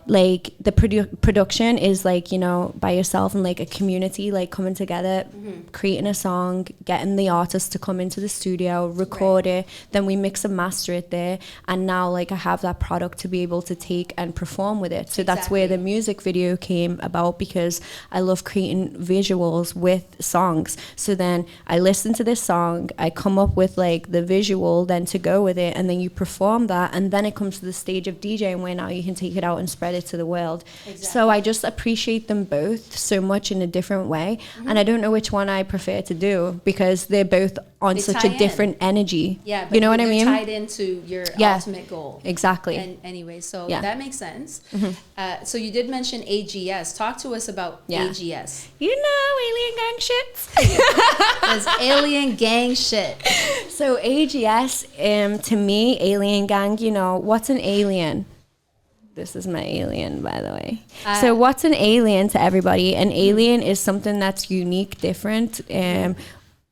Like the production is like, you know, by yourself and like a community, like coming together, creating a song, getting the artist to come into the studio, record it, then we mix and master it there, and now like I have that product to be able to take and perform with it. So that's where the music video came about, because I love creating visuals with songs. So then I listen to this song, I come up with like the visual then to go with it, and then you perform that, and then it comes to the stage of DJing where now you can take it out and spread it to the world. So I just appreciate them both so much in a different way, and I don't know which one I prefer to do, because they're both on such a different energy. But you know what I mean? Tied into your ultimate goal. Exactly. And anyway, so that makes sense. So you did mention AGS. Talk to us about AGS. You know, alien gang shit. There's alien gang shit. So AGS, to me, alien gang, you know, what's an alien? This is my alien, by the way. So what's an alien to everybody? An alien is something that's unique, different,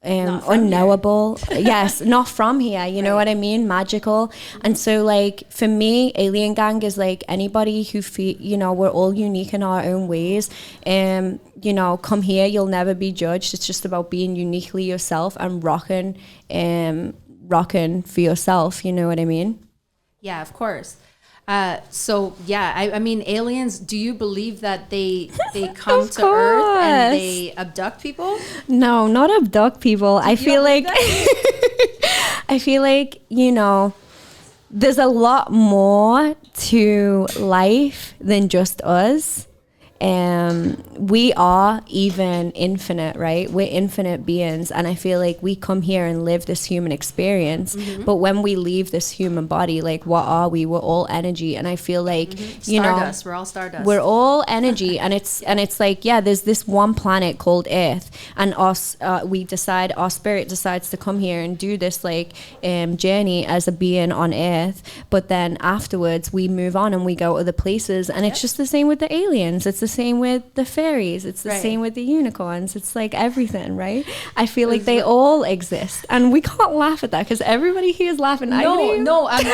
unknowable. Yes, not from here. You know what I mean? Magical. And so, like, for me, alien gang is like anybody who feel, you know, we're all unique in our own ways. You know, come here, you'll never be judged. It's just about being uniquely yourself and rocking for yourself. You know what I mean? Yeah, of course. So yeah, I mean, aliens, do you believe that they come to Earth and they abduct people? No, not abduct people. I feel like I feel like, you know, there's a lot more to life than just us. We are even infinite, right? We're infinite beings, and I feel like we come here and live this human experience, but when we leave this human body, like, what are we? We're all energy. And I feel like you know, we're all stardust, we're all energy. And it's like, yeah, there's this one planet called Earth, and us our spirit decides to come here and do this like journey as a being on Earth, but then afterwards we move on and we go other places. And it's just the same with the aliens. It's the same with the fairies. It's the same with the unicorns. It's like everything, right? I feel like they all exist, and we can't laugh at that because everybody here is laughing. No, I'm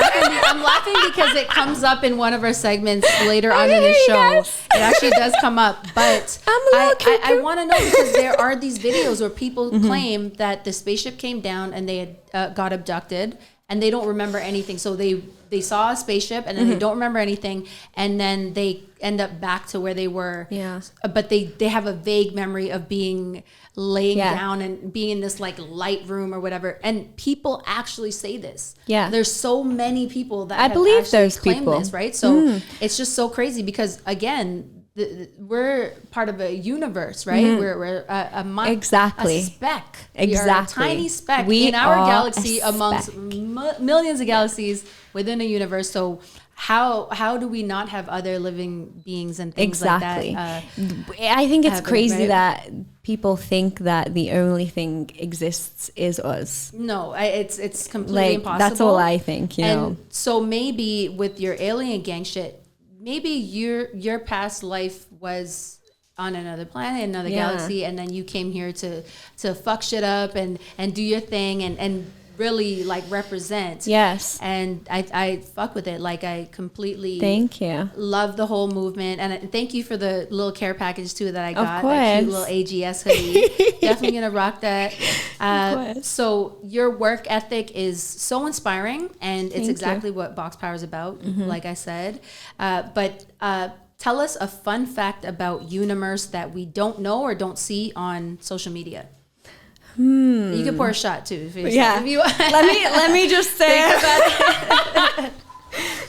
laughing because it comes up in one of our segments later on in the show. It actually does come up, but I want to know, because there are these videos where people claim that the spaceship came down and they had got abducted, and they don't remember anything. So they saw a spaceship and then they don't remember anything, and then they end up back to where they were. Yeah. But they have a vague memory of being laying down and being in this like light room or whatever. And people actually say this. Yeah. There's so many people that I believe those people this, right? So it's just so crazy because, again, we're part of a universe, right? We're a speck. We are a tiny speck in our galaxy amongst millions of galaxies within a universe. So how do we not have other living beings and things like that? I think it's crazy that people think that the only thing exists is us. No, it's completely impossible. That's all I think, you know. So maybe with your alien gang shit, maybe your past life was on another planet, another galaxy, and then you came here to fuck shit up and do your thing and really like represent. Yes. And I fuck with it. Like, I completely love the whole movement, and thank you for the little care package too that I got. Of course. That cute little AGS hoodie. Definitely gonna rock that. So your work ethic is so inspiring, and it's exactly what Box Power is about, like I said. But tell us a fun fact about Unimerce that we don't know or don't see on social media. You can pour a shot too. If you want. Let me just say.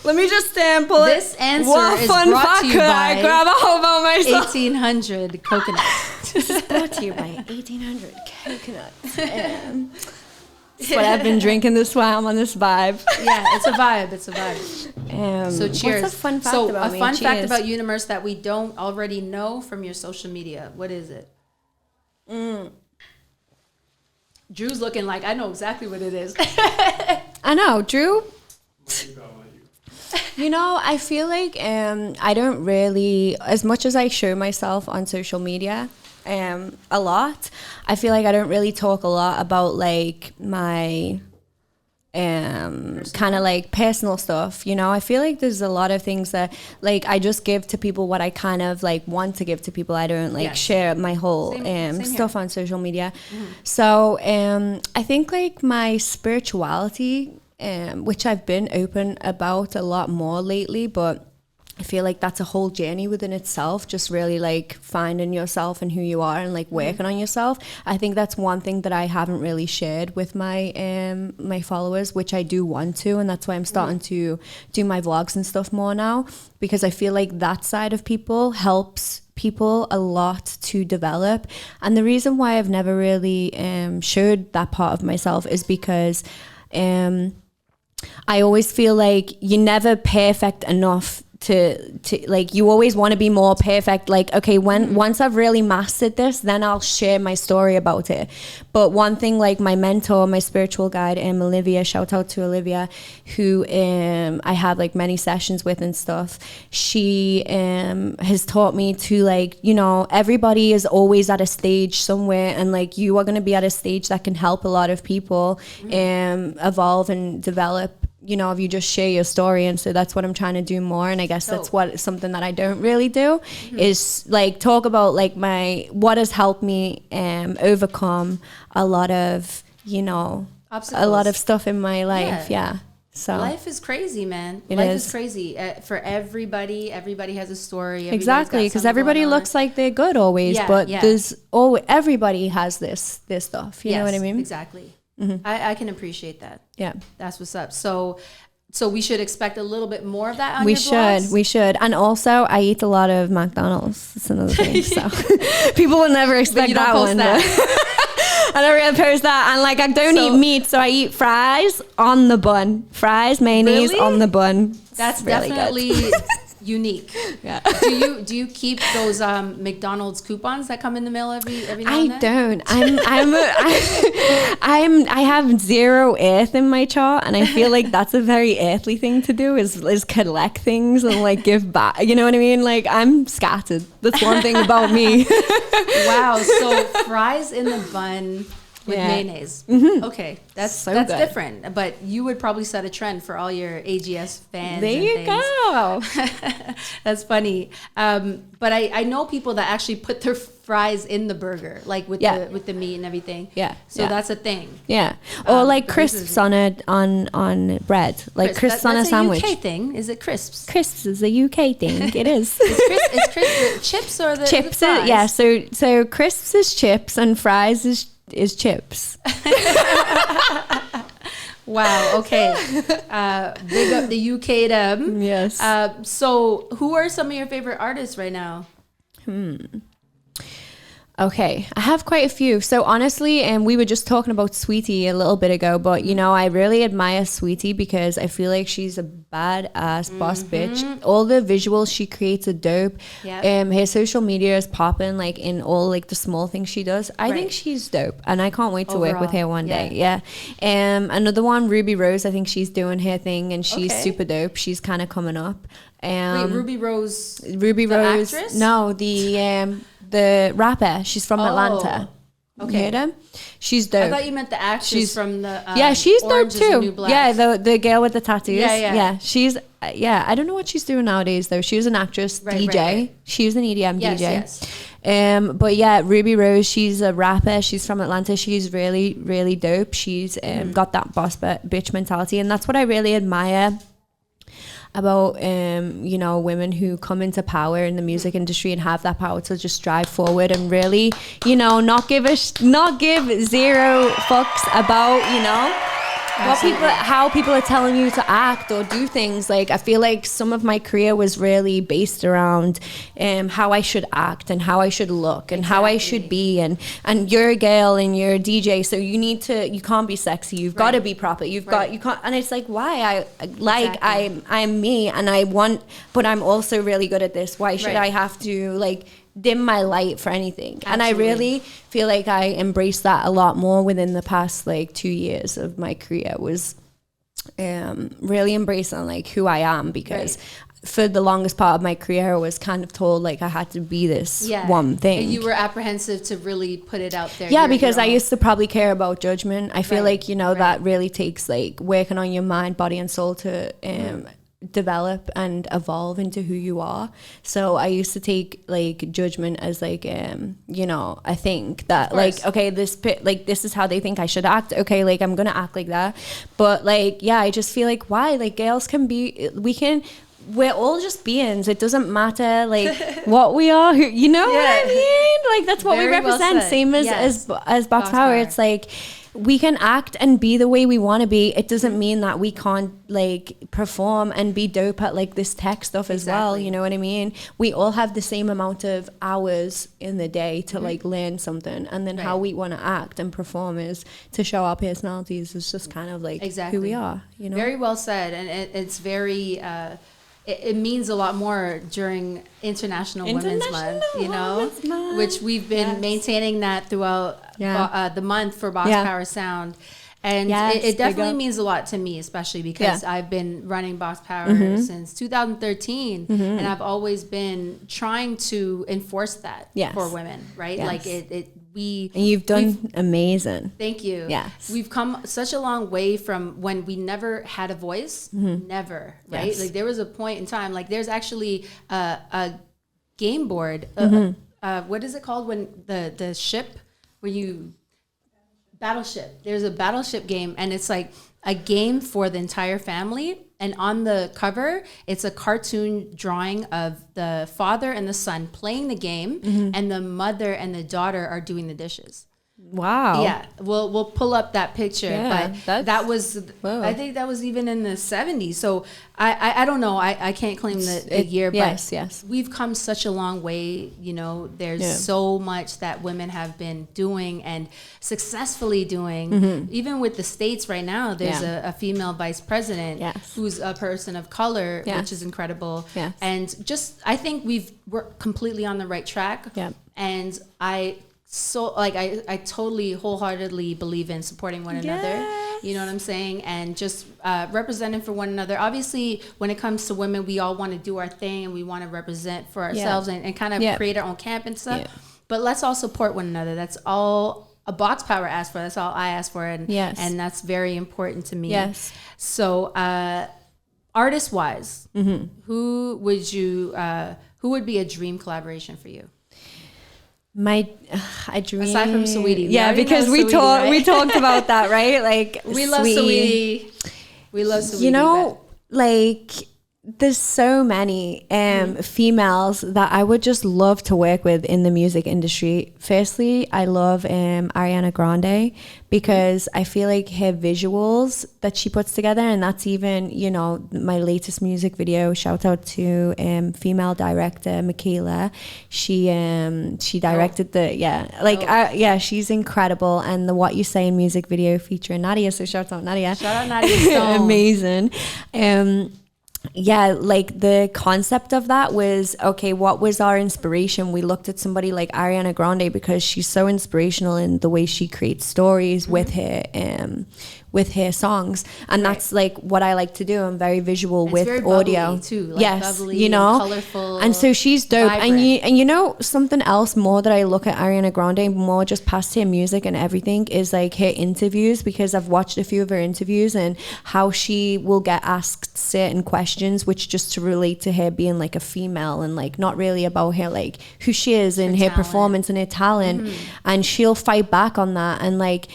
Let me just stand. Pull this answer is brought to you by grab a hold on myself. 1800 coconut. This is brought to you by 1800 coconut. That's what I've been drinking this while I'm on this vibe. Yeah, it's a vibe. So cheers. What's a fun fact about me? A fun fact about Unimerce that we don't already know from your social media. What is it? Drew's looking like I know exactly what it is. I know, Drew. You know, I feel like I don't really, as much as I show myself on social media a lot, I feel like I don't really talk a lot about like my kind of like personal stuff, you know. I feel like there's a lot of things that like I just give to people what I kind of like want to give to people. I don't like share my whole same stuff on social media. So I think like my spirituality, which I've been open about a lot more lately, but I feel like that's a whole journey within itself, just really like finding yourself and who you are and like working on yourself. I think that's one thing that I haven't really shared with my my followers, which I do want to, and that's why I'm starting to do my vlogs and stuff more now, because I feel like that side of people helps people a lot to develop. And the reason why I've never really showed that part of myself is because I always feel like you're never perfect enough like, you always want to be more perfect. Like, okay, once I've really mastered this, then I'll share my story about it. But one thing, like my mentor, my spiritual guide, Olivia, shout out to Olivia, who I have like many sessions with and stuff. She has taught me to, like, you know, everybody is always at a stage somewhere, and like you are going to be at a stage that can help a lot of people evolve and develop, you know, if you just share your story. And so that's what I'm trying to do more. And I guess that's something that I don't really do, is like talk about like what has helped me overcome a lot of, you know, obstacles, a lot of stuff in my life. Yeah. So life is crazy, man. Life is crazy for everybody. Everybody has a story. Exactly, because everybody looks like they're good always, but everybody has this stuff. You know what I mean? Exactly. I can appreciate that. Yeah, that's what's up. So we should expect a little bit more of that on your vlogs? We should. And also, I eat a lot of McDonald's. That's another thing. So people will never expect that one. I don't really post that. And like, I don't eat meat, so I eat fries on the bun. Fries, mayonnaise on the bun. That's really definitely unique. Yeah. Do you keep those McDonald's coupons that come in the mail every now and then? I have zero earth in my chart, and I feel like that's a very earthly thing to do, is collect things and like give back. You know what I mean? Like, I'm scattered. That's one thing about me. Wow. So fries in the bun with mayonnaise. Okay, that's good. Different. But you would probably set a trend for all your AGS fans. There you go. That's funny. But I know people that actually put their fries in the burger, like with the meat and everything. Yeah. So that's a thing. Yeah. Or like crisps on bread, like crisps on a sandwich. That's a UK thing. Is it crisps? Crisps is a UK thing. It is. Is crisps chips or the chips? The fries? Yeah. So crisps is chips and fries is chips. Wow. Okay. Big up the UK them. Yes. So who are some of your favorite artists right now? Okay, I have quite a few. So honestly, and we were just talking about Sweetie a little bit ago, but you know, I really admire Sweetie because I feel like she's a badass boss bitch. All the visuals she creates are dope. Yep. Her social media is popping, like in all like the small things she does. I think she's dope, and I can't wait to work with her one day. Yeah. Another one, Ruby Rose. I think she's doing her thing, and she's super dope. She's kind of coming up. Wait, Ruby Rose, actress? No, the rapper. She's from Atlanta. Okay. You heard her? She's dope. I thought you meant the actress. She's from the she's Orange dope too. Yeah, the girl with the tattoos. Yeah. She's I don't know what she's doing nowadays though. She was an actress, DJ. Right. She was an EDM DJ. Yes. But yeah, Ruby Rose, she's a rapper. She's from Atlanta. She's really, really dope. She's got that boss bitch mentality, and that's what I really admire about you know, women who come into power in the music industry and have that power to just drive forward and really, you know, not give zero fucks about, you know, how people are telling you to act or do things. Like, I feel like some of my career was really based around how I should act and how I should look and how I should be, and you're a girl and you're a DJ, so you can't be sexy, you've got to be proper, you can't, and it's like, why? I'm me, and but I'm also really good at this. Why should I have to like dim my light for anything? Absolutely. And I really feel like I embraced that a lot more within the past like 2 years of my career, was really embracing like who I am, because for the longest part of my career I was kind of told like I had to be this one thing. And you were apprehensive to really put it out there. Yeah, because I used to probably care about judgment. I feel like, you know, that really takes like working on your mind, body and soul to develop and evolve into who you are. So I used to take like judgment as like you know, I think that like, okay, this is how they think I should act, okay, like I'm gonna act like that. But like, yeah, I just feel like, why? Like, girls we're all just beings. It doesn't matter like what we are, you know what I mean? Like, that's what we represent. Same as Box Power. It's like, we can act and be the way we want to be. It doesn't mean that we can't like perform and be dope at like this tech stuff as well. You know what I mean? We all have the same amount of hours in the day to like learn something, and then how we want to act and perform is to show our personalities. Is just kind of like who we are. You know? Very well said, and it's very it means a lot more during International Women's Month, you know, which we've been maintaining that throughout the month for Boss Power Sound. And it definitely means a lot to me, especially because I've been running Boss Power since 2013. And I've always been trying to enforce that for women, right? Like and you've done amazing. Thank you. Yes. We've come such a long way from when we never had a voice, never, right? Like there was a point in time, like there's actually a game board. What is it called when the ship where you... Battleship. There's a Battleship game, and it's like a game for the entire family. And on the cover, it's a cartoon drawing of the father and the son playing the game, and the mother and the daughter are doing the dishes. Wow. Yeah, we'll pull up that picture, but that was I think that was even in the 70s. So I don't know. I can't claim the year, but we've come such a long way. You know, there's so much that women have been doing and successfully doing. Even with the states right now, there's a female vice president who's a person of color, which is incredible. And just I think we're completely on the right track. And I totally wholeheartedly believe in supporting one another. You know what I'm saying? And just representing for one another. Obviously, when it comes to women, we all want to do our thing and we want to represent for ourselves and kind of create our own camp and stuff. But let's all support one another. That's all a Box Power asks for. That's all I ask for. And that's very important to me. So artist-wise, who would be a dream collaboration for you? I dream aside from Saweetie, because we talked about that, right? Like we love Saweetie. We love Saweetie. You know, like there's so many females that I would just love to work with in the music industry. Firstly, I love Ariana Grande because I feel like her visuals that she puts together, and that's even, you know, my latest music video, shout out to female director Michaela. She directed she's incredible. And the What You Sayin music video featuring Nadia, so shout out Nadia. Shout out Nadia Stone. Amazing. Like the concept of that was, okay, what was our inspiration? We looked at somebody like Ariana Grande because she's so inspirational in the way she creates stories with her songs, and that's like what I like to do. I'm very visual with very audio too, like bubbly, you know, and colorful, and so she's dope. vibrant. And you know something else more that I look at Ariana Grande more just past her music and everything is like her interviews, because I've watched a few of her interviews and how she will get asked certain questions which just to relate to her being like a female and like not really about her like who she is and her performance and her talent, and she'll fight back on that. And like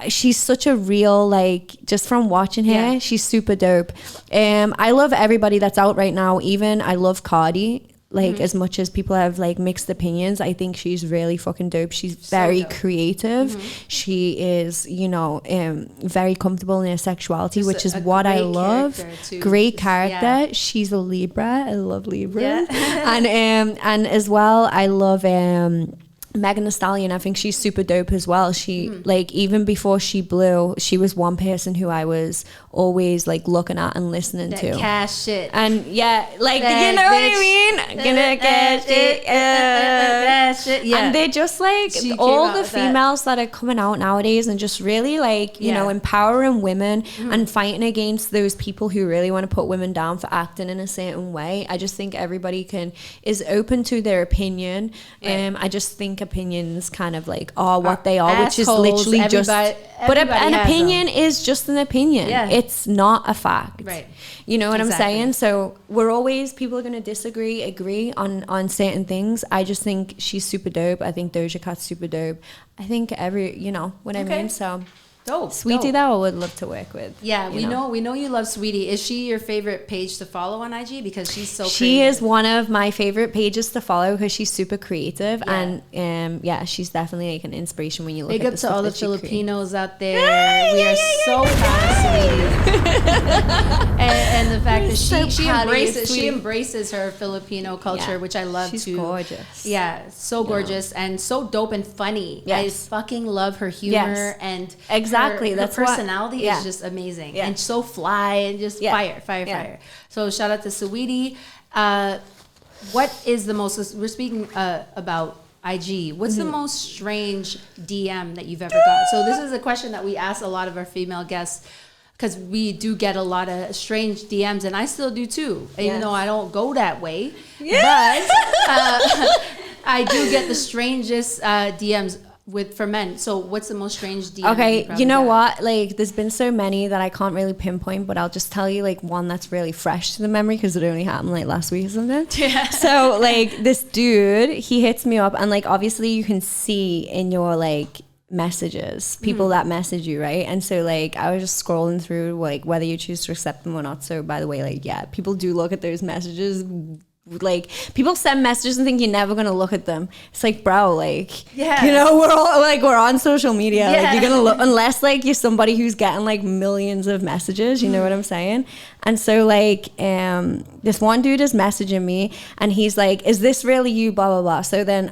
she's such a real, like, just from watching her, she's super dope. I love everybody that's out right now. Even I love Cardi. Like as much as people have like mixed opinions, I think she's really fucking dope. She's very creative. She is, you know, very comfortable in her sexuality, just which is what I love. Great character. Yeah. She's a Libra. I love Libras. Yeah. and as well, I love Megan Thee Stallion. I think she's super dope as well. She like, even before she blew, she was one person who I was always like looking at and listening that to. Cash shit. And like, that, you know what I mean? Gonna cash it. That shit. Yeah. And they're just like all the females that are coming out nowadays and just really like, you know, empowering women and fighting against those people who really want to put women down for acting in a certain way. I just think everybody is open to their opinion. I just think opinions kind of like are what they are, which is literally just but an opinion is just an opinion. It's not a fact, right? You know what I'm saying? So people are going to disagree, agree on certain things. I just think she's super dope. I think Doja Cat's super dope. I think you know what I mean? So dope. Sweetie, that I would love to work with. Yeah, we know you love Sweetie. Is she your favorite page to follow on IG? Because she's so creative. She is one of my favorite pages to follow because she's super creative. And she's definitely like an inspiration when you look at the stuff. Big up to all the Filipinos out there. We are so proud of Sweetie. and the fact that she embraces her Filipino culture, which I love too. She's gorgeous. Yeah, so gorgeous and so dope and funny. Yes. I fucking love her humor and exactly. Her That's personality is just amazing and so fly and just fire. So shout out to Saweetie. What is the most? We're speaking about IG. What's the most strange DM that you've ever got? So this is a question that we ask a lot of our female guests, because we do get a lot of strange DMs, and I still do too, even though I don't go that way. But I do get the strangest DMs for men. So what's the most strange DM? Okay, you know what? Like, there's been so many that I can't really pinpoint, but I'll just tell you like one that's really fresh to the memory because it only happened like last week or something. Yeah. So like this dude, he hits me up, and like obviously you can see in your like messages people that message you, right? And so like I was just scrolling through like whether you choose to accept them or not. So by the way, like people do look at those messages. Like people send messages and think you're never gonna look at them. It's like, bro, like you know, we're on social media. Like you're gonna look, unless like you're somebody who's getting like millions of messages, you know what I'm saying? And so like this one dude is messaging me and he's like, is this really you, blah blah blah. So then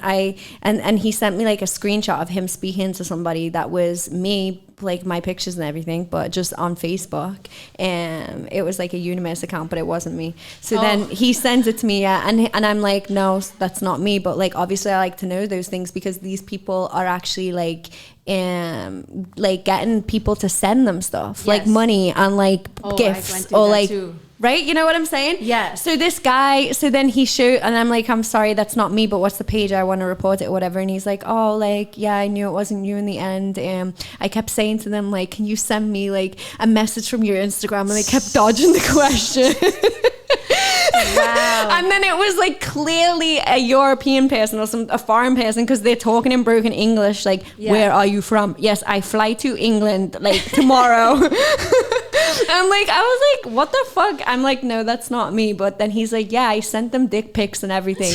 and he sent me like a screenshot of him speaking to somebody that was me, like my pictures and everything, but just on Facebook. And it was like a Unimerce account, but it wasn't me. So then he sends it to me, and I'm like, no, that's not me. But like obviously I like to know those things because these people are actually like getting people to send them stuff, like money and like gifts or like too. Right? You know what I'm saying? Yeah. So this guy, so then he showed, and I'm like, I'm sorry, that's not me, but what's the page? I want to report it or whatever. And he's like, oh, like, yeah, I knew it wasn't you in the end. I kept saying to them, like, can you send me like a message from your Instagram? And they kept dodging the question. Wow. And then it was like clearly a European person or a foreign person because they're talking in broken English, like, where are you from? Yes, I fly to England like tomorrow. I'm like, I was like, what the fuck? I'm like, no, that's not me. But then he's like, yeah, I sent them dick pics and everything.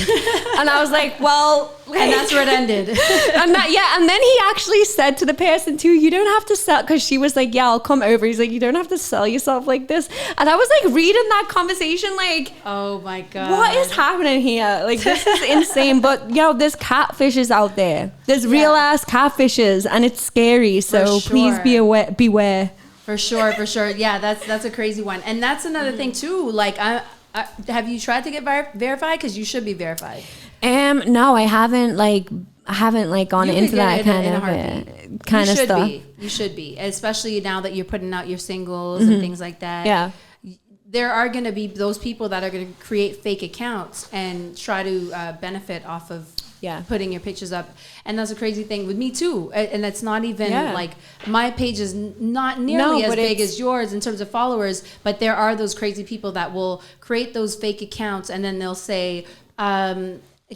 And I was like, well, like, and that's where it ended. And then he actually said to the person too, you don't have to sell, because she was like, yeah, I'll come over. He's like, you don't have to sell yourself like this. And I was like reading that conversation like, oh my God, what is happening here? Like, this is insane. But there's catfishes out there. There's real ass catfishes and it's scary. So please beware. For sure. Yeah, that's a crazy one. And that's another thing too. Like, have you tried to get verified? Because you should be verified. No, I haven't gone into that kind of stuff. You should be, especially now that you're putting out your singles and things like that. Yeah. There are going to be those people that are going to create fake accounts and try to benefit off of putting your pictures up. And that's a crazy thing with me too. And it's not even like my page is not nearly as big as yours in terms of followers, but there are those crazy people that will create those fake accounts and then they'll say,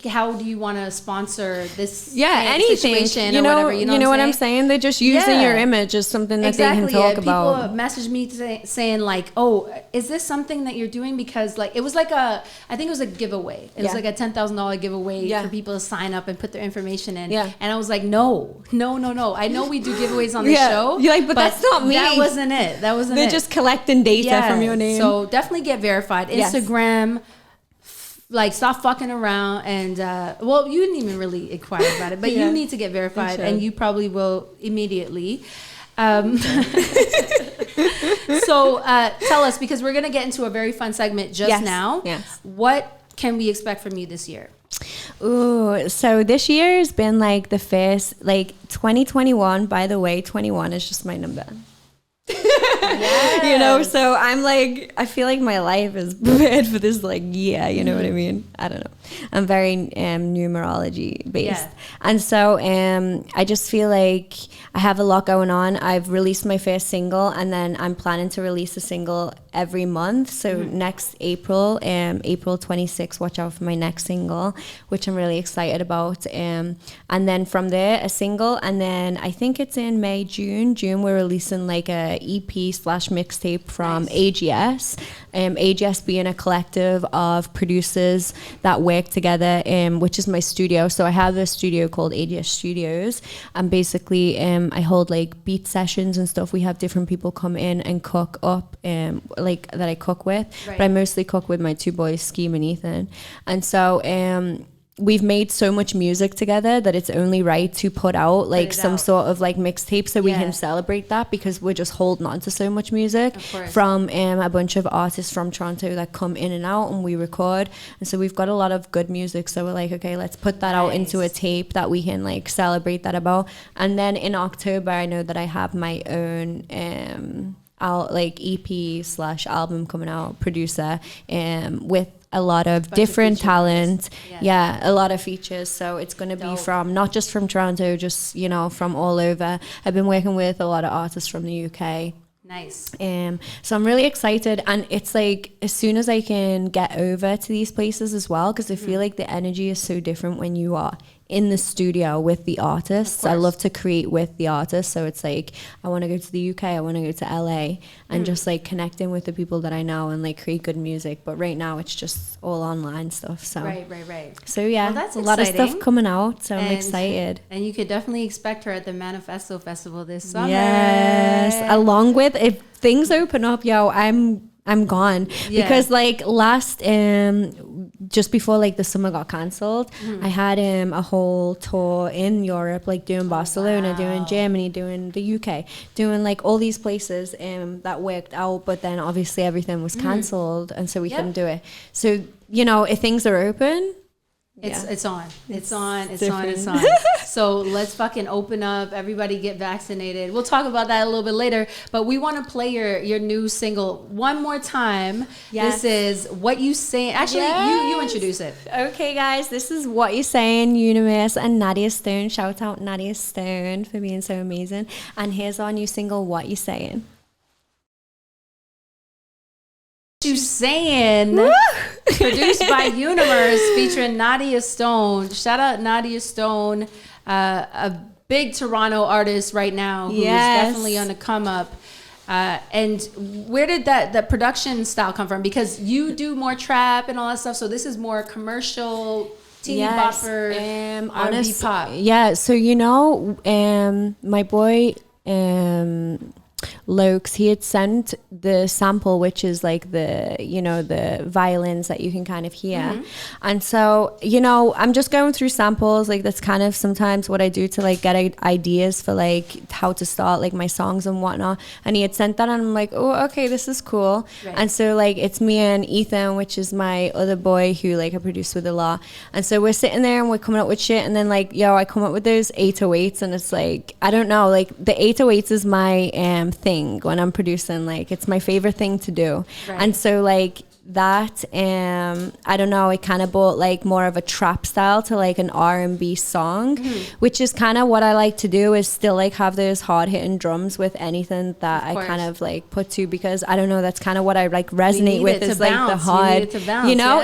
how do you want to sponsor this anything situation or whatever? You know what I'm saying? They're just using your image as something that they can talk about. People message me saying like, oh, is this something that you're doing? Because like, it was like I think it was a giveaway. It was like a $10,000 giveaway for people to sign up and put their information in. Yeah. And I was like, no. I know we do giveways on the show. You're like, but that's not me. That wasn't it. They're just collecting data from your name. So definitely get verified. Instagram. Like, stop fucking around and, you didn't even really inquire about it, but you need to get verified and you probably will immediately. So tell us, because we're going to get into a very fun segment now. Yes. What can we expect from you this year? Ooh, so this year has been like the first, like 2021, by the way, 21 is just my number. Yes. So I'm like, I feel like my life is prepared for this like you know what I mean? I don't know. I'm very numerology based. And so I just feel like I have a lot going on. I've released my first single and then I'm planning to release a single every month. So next April 26th, watch out for my next single, which I'm really excited about. And then from there, a single, and then I think it's in June, we're releasing like a EP/mixtape from AGS. AGS being a collective of producers that work together, which is my studio. So I have a studio called AGS Studios, and basically I hold like beat sessions and stuff. We have different people come in and cook up, like that I cook with, but I mostly cook with my two boys, Scheme and Ethan. And so we've made so much music together that it's only right to put out like some sort of like mixtape so we can celebrate that, because we're just holding on to so much music from a bunch of artists from Toronto that come in and out and we record. And so we've got a lot of good music. So we're like, okay, let's put that out into a tape that we can like celebrate that about. And then in October, I know that I have my own like EP/album coming out, producer, with a lot of different talent, a lot of features. So it's going to be from not just from Toronto, just from all over. I've been working with a lot of artists from the UK. Nice. So I'm really excited, and it's like as soon as I can get over to these places as well, because I feel like the energy is so different when you are in the studio with the artists. I love to create with the artists, so it's like I want to go to the UK, I want to go to LA, and just like connecting with the people that I know and like create good music. But right now it's just all online stuff. So right. So yeah, well, that's a lot of stuff coming out. So I'm excited. And you could definitely expect her at the Manifesto Festival this summer. Yes, along with if things open up, I'm gone, because like last just before like the summer got cancelled, I had a whole tour in Europe, like doing Barcelona, doing Germany, doing the UK, doing like all these places that worked out, but then obviously everything was cancelled, and so we couldn't do it. So if things are open, it's on. So let's fucking open up. Everybody get vaccinated. We'll talk about that a little bit later. But we want to play your new single one more time. Yes. This is What You Sayin. Actually, you introduce it. Okay, guys. This is What You Sayin, Unimerce and Nadia Stone. Shout out Nadia Stone for being so amazing. And here's our new single, What You Sayin. You Sayin, produced by Unimerce, featuring Nadia Stone. Shout out Nadia Stone, a big Toronto artist right now who's definitely on the come up. And where did that production style come from? Because you do more trap and all that stuff, so this is more commercial, teeny bopper, R&B pop. Yeah, so my boy Lokes, he had sent the sample, which is like the violins that you can kind of hear. And so I'm just going through samples, like that's kind of sometimes what I do to like get ideas for like how to start like my songs and whatnot. And he had sent that, and I'm like, oh, okay, this is cool. And so like it's me and Ethan, which is my other boy who like I produce with a lot, and so we're sitting there and we're coming up with shit, and then like I come up with those 808s, and it's like I don't know, like the 808s is my thing when I'm producing. Like it's my favorite thing to do. And so like that I don't know, it kind of brought like more of a trap style to like an R&B song, which is kind of what I like to do, is still like have those hard hitting drums with anything that I kind of like put to, because I don't know, that's kind of what I like resonate with, is like the hard,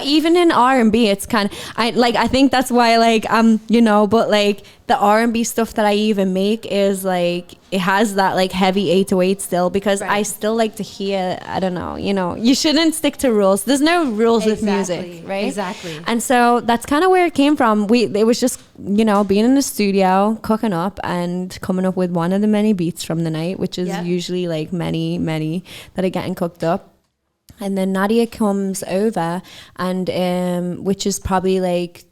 even in R&B it's kind of I think that's why like but like the R&B stuff that I even make is like it has that like heavy 808 still, because I still like to hear, I don't know, you shouldn't stick to rules. There's no rules with music, right? Exactly. And so that's kind of where it came from. It was just being in the studio, cooking up and coming up with one of the many beats from the night, which is usually like many that are getting cooked up. And then Nadia comes over, and which is probably like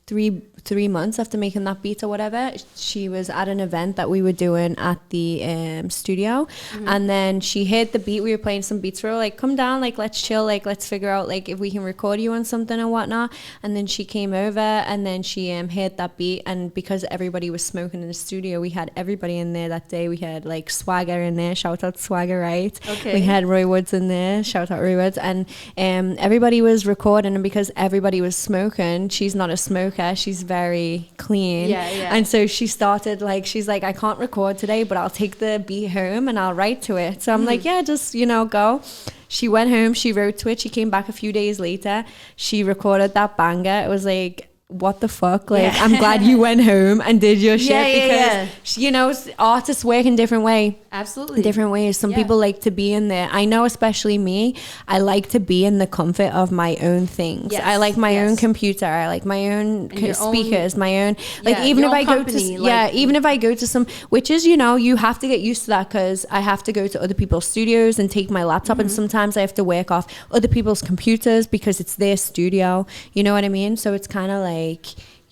three months after making that beat or whatever, she was at an event that we were doing at the studio, and then she hit the beat. We were playing some beats for her, like, come down, like, let's chill, like, let's figure out like if we can record you on something and whatnot. And then she came over, and then she hit that beat, and because everybody was smoking in the studio, we had everybody in there that day. We had like Swagger in there, shout out Swagger, right? We had Roy Woods in there, shout out Roy Woods, and everybody was recording, and because everybody was smoking, she's not a smoker, she's very clean, and so she started like, she's like, I can't record today, but I'll take the beat home and I'll write to it. So I'm like, yeah, just go. She went home, she wrote to it, she came back a few days later, she recorded that banger. It was like, what the fuck, like, I'm glad you went home and did your shit, because artists work in different ways. Some people like to be in there. I know, especially me, I like to be in the comfort of my own things. I like my own computer, I like my own speakers, my own, like, even if I go to even if I go to some, which is, you have to get used to that, because I have to go to other people's studios and take my laptop, and sometimes I have to work off other people's computers because it's their studio, you know what I mean? So it's kind of like,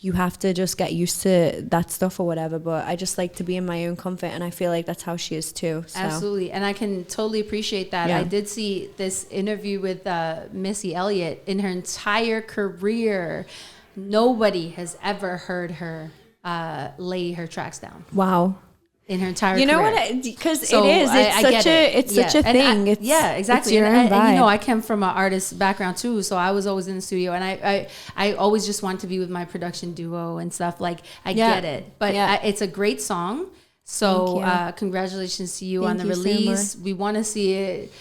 you have to just get used to that stuff or whatever. But I just like to be in my own comfort, and I feel like that's how she is too. So. Absolutely. And I can totally appreciate that. I did see this interview with Missy Elliott. In her entire career, nobody has ever heard her lay her tracks down. Wow. In her entire career. You know what? Because it is. It's such a thing. Exactly. And I come from an artist background too, so I was always in the studio, and I always just want to be with my production duo and stuff. Like, I get it. But it's a great song. So congratulations to you on the release. We want to see it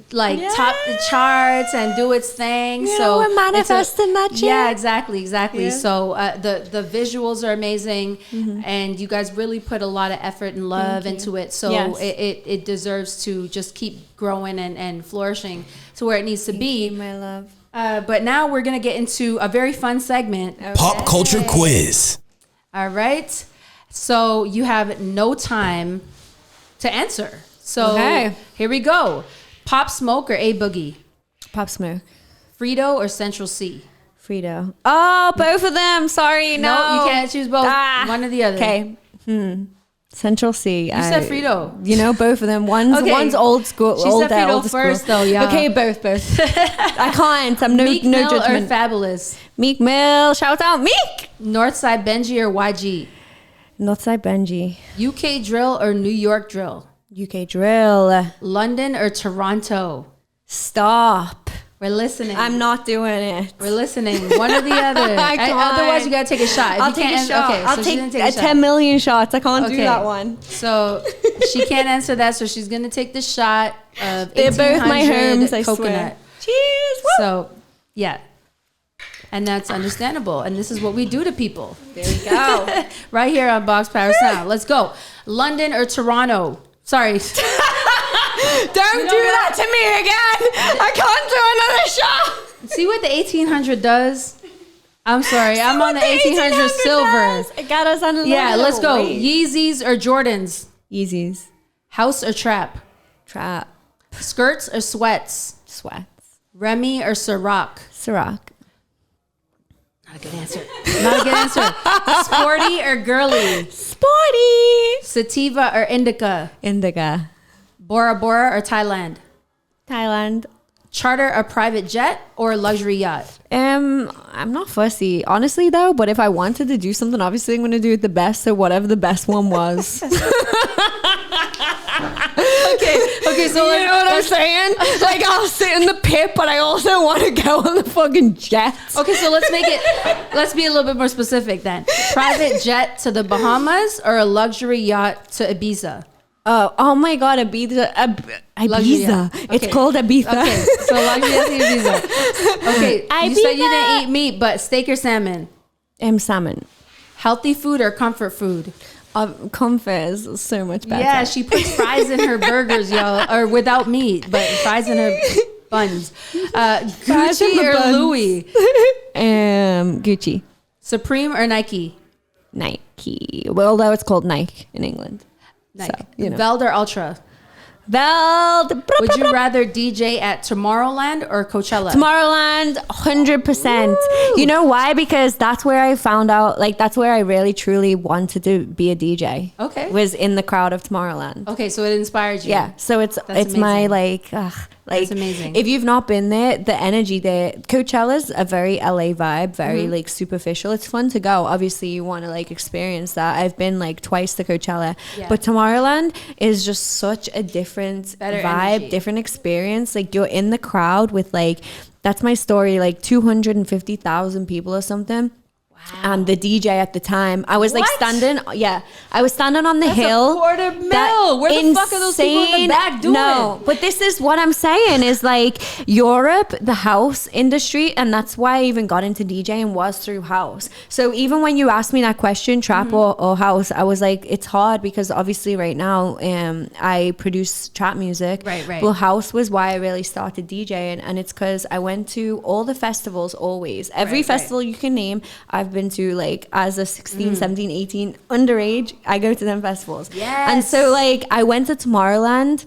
top the charts and do its thing. So we're manifesting that shit. Yeah, exactly. Yeah. So the visuals are amazing, and you guys really put a lot of effort and love into it. So it deserves to just keep growing and flourishing to where it needs to be. Thank you, my love. But now we're gonna get into a very fun segment. Okay. Pop culture quiz. All right. So you have no time to answer. So here we go. Pop Smoke or A Boogie? Pop Smoke. Frito or Central C? Frito. Oh, both of them. Sorry, no. You can't choose both. One or the other. Okay. Central C. You said Frito. You know, both of them. One's old school. She said Frito first, though. Yeah. Okay, both. I can't. I'm Meek no Mill judgment. or Fabulous? Meek Mill. Shout out Meek. Northside Benji or YG? Northside Benji. UK Drill or New York Drill? UK Drill. London or Toronto? Stop. We're listening. I'm not doing it. We're listening. One or the other. Otherwise, you gotta take a shot. I'll take a shot. Okay, I'll take 10 million shots. I can't do that one. So she can't answer that. So she's gonna take the shot of They're both my homes, I coconut. swear. Cheers. Woo. So yeah. And that's understandable. And this is what we do to people. There we go. Right here on Box Power Sound. Let's go. London or Toronto? Sorry. Don't do that to me again. I can't do another shot. See what the 1800 does? I'm sorry. I'm on the 1800 silver. It got us on the let's go. Yeezys or Jordans? Yeezys. House or trap? Trap. Skirts or sweats? Sweats. Remy or Ciroc? Ciroc. Not a good answer. Sporty or girly? Sporty. Sativa or indica? Indica. Bora Bora or Thailand? Thailand. Charter a private jet or luxury yacht? I'm not fussy, honestly though, but if I wanted to do something, obviously I'm going to do it the best, so whatever the best one was. Okay, so you know what I'm saying? Like, I'll sit in the pit, but I also want to go on the fucking jet. Okay, so let's be a little bit more specific then. Private jet to the Bahamas or a luxury yacht to Ibiza? Oh my God, Ibiza. Ibiza. Okay. It's called Ibiza. Okay, so luxury yacht to Ibiza. Okay, Ibiza. You said you didn't eat meat, but steak or salmon? Salmon. Healthy food or comfort food? Comfort is so much better. Yeah, she puts fries in her burgers, yo, or without meat, but fries in her buns. Gucci or buns. Louis? Gucci. Supreme or Nike? Nike. Well, although it's called Nike in England. Nike. So, you know. Veld or Ultra? Veld. Would you rather DJ at Tomorrowland or Coachella? Tomorrowland, 100%. Woo! You know why? Because that's where I found out, like, that's where I really, truly wanted to be a DJ. Okay. Was in the crowd of Tomorrowland. Okay, so it inspired you. Yeah, so it's amazing. My, like, that's amazing. If you've not been there, the energy there, Coachella's a very LA vibe, very like superficial. It's fun to go. Obviously, you want to like experience that. I've been like twice to Coachella, but Tomorrowland is just such a different better vibe, energy. Different experience. Like, you're in the crowd with like, that's my story, like 250,000 people or something. And the DJ at the time, I was like standing, I was standing on the hill. That's $250,000. Where the fuck are those people in the back doing? No, but this is what I'm saying is like Europe, the house industry, and that's why I even got into DJing was through house. So even when you asked me that question, trap or house, I was like, it's hard because obviously right now I produce trap music. Right. But house was why I really started DJing, and it's because I went to all the festivals always. Every festival you can name, I've been to, like, as a 16, 17, 18 underage, I go to them festivals. Yes. And so like I went to Tomorrowland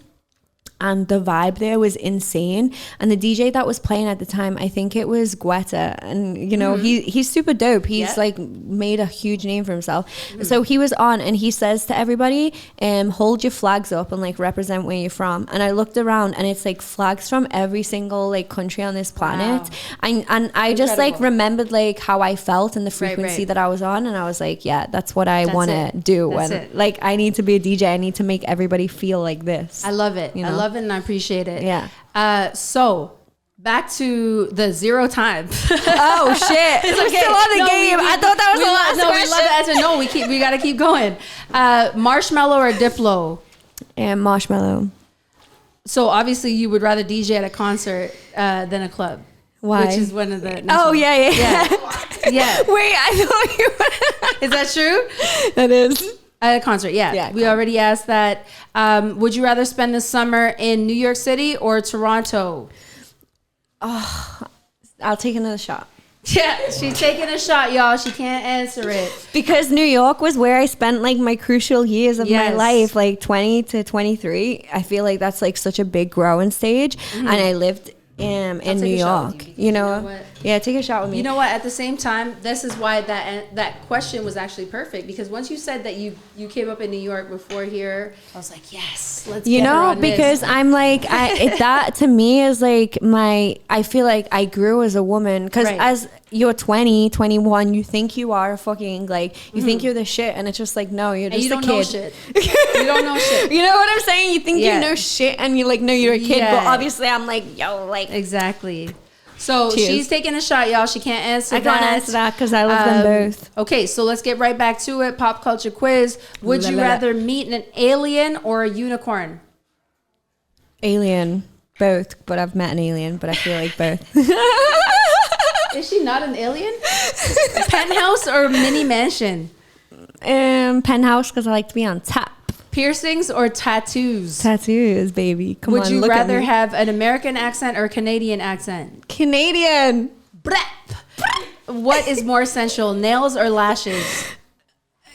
and the vibe there was insane. And the DJ that was playing at the time, I think it was Guetta, and you know, he's super dope. He's like made a huge name for himself. So he was on, and he says to everybody, hold your flags up and like represent where you're from. And I looked around, and it's like flags from every single like country on this planet. And I just like remembered like how I felt and the frequency that I was on, and I was like, yeah, that's what I want to do. And like, I need to be a DJ. I need to make everybody feel like this. I love it. You know? I love it, and I appreciate it. Yeah. So back to the 0 time. Oh shit! It's okay. Still on the game. I thought that was the last question. No, we love the answer. No, we gotta keep going. Marshmallow or Diplo? And marshmallow. So obviously you would rather DJ at a concert than a club. Why? Which is one of the. Oh yeah. Yeah. Wait, I thought you. Is that true? That is. At a concert, yeah. We already asked that. Would you rather spend the summer in New York City or Toronto? Oh, I'll take another shot. Yeah, she's taking a shot, y'all. She can't answer it. Because New York was where I spent like my crucial years of my life, like 20 to 23. I feel like that's like such a big growing stage. And I lived in New York. You know yeah, take a shot with me. You know what? At the same time, this is why that question was actually perfect, because once you said that you came up in New York before here, I was like, yes, let's. You get her know, on because this. I'm like, that to me is like I feel like I grew as a woman, because as you're 20, 21, you think you are fucking like, you think you're the shit, and it's just like, no, you're just a kid. Know shit. You don't know shit. You know what I'm saying? You think you know shit, and you're like, no, you're a kid. But obviously I'm like, yo, like. Exactly. So cheers. She's taking a shot, y'all. She can't answer that. I can't answer that because I love them both. Okay, so let's get right back to it. Pop culture quiz. Would you rather meet an alien or a unicorn? Alien. Both. But I've met an alien, but I feel like both. Is she not an alien? Penthouse or mini mansion? Penthouse, because I like to be on top. Piercings or tattoos? Tattoos, baby. Come on, Would you rather have an American accent or a Canadian accent? Canadian. What is more essential, nails or lashes?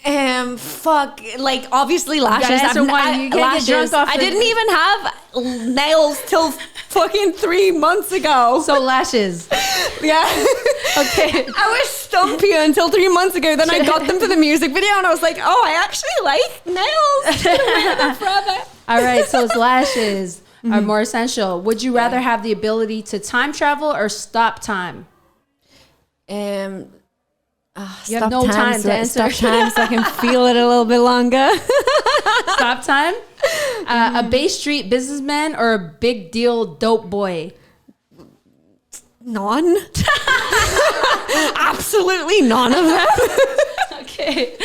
Fuck. Like, obviously lashes. You can't get drunk off I didn't even have nails till fucking 3 months ago. So lashes. Yeah. Okay. I was stumpy until 3 months ago. Then I got them for the music video, and I was like, oh, I actually like nails. Forever. All right, so it's lashes are more essential. Would you rather have the ability to time travel or stop time? You have no time to answer. Stop time so I can feel it a little bit longer. Stop time? A Bay Street businessman or a big deal dope boy? None. Absolutely none of them. Okay.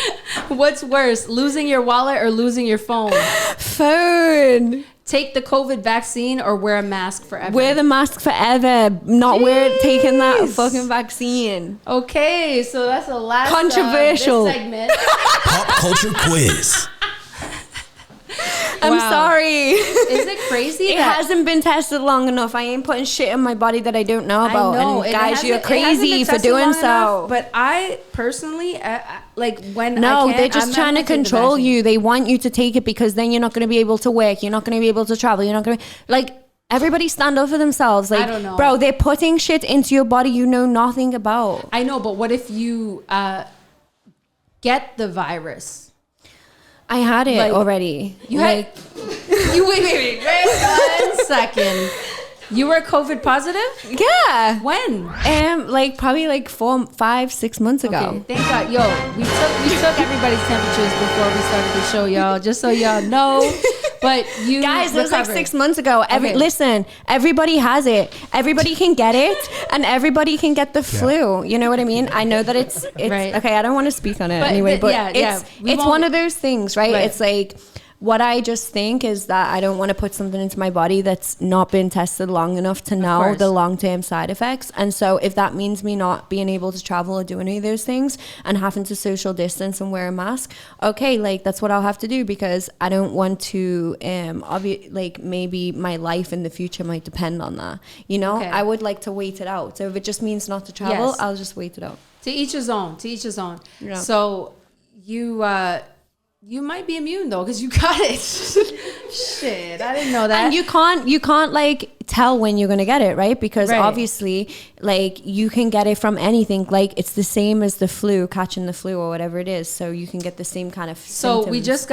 What's worse, losing your wallet or losing your phone? Phone. Take the COVID vaccine or wear a mask forever? Wear the mask forever. Not taking that fucking vaccine. Okay, so that's the last controversial this segment. Pop culture quiz. I'm sorry. Is it crazy? It hasn't been tested long enough. I ain't putting shit in my body that I don't know about. I know. And guys, you're crazy for doing so. But I personally, like when they're just trying to control you. They want you to take it because then you're not going to be able to work. You're not going to be able to travel. You're not going to like. Everybody stand up for themselves. Like, I don't know. Bro, they're putting shit into your body you know nothing about. I know, but what if you get the virus? I had it already. You wait 1 second. You were COVID positive? Yeah. When? Like probably like 4, 5, 6 months ago. Okay, thank God. Yo, we took everybody's temperatures before we started the show, y'all. Just so y'all know. But you guys, it was like 6 months ago. Listen, everybody has it. Everybody can get it, and everybody can get the flu. You know what I mean? I know that it's right. Okay. I don't want to speak on it anyway, but it's one of those things, right? It's like. What I just think is that I don't want to put something into my body that's not been tested long enough to know the long-term side effects. And so if that means me not being able to travel or do any of those things and having to social distance and wear a mask, okay, like that's what I'll have to do because I don't want to, like maybe my life in the future might depend on that. You know, I would like to wait it out. So if it just means not to travel, I'll just wait it out. To each his own, to each his own. Yeah. So you might be immune though, because you got it. Shit, I didn't know that. And you can't like tell when you're gonna get it, right? Because obviously, like, you can get it from anything. Like, it's the same as the flu, catching the flu or whatever it is. So you can get the same kind of symptoms. So we just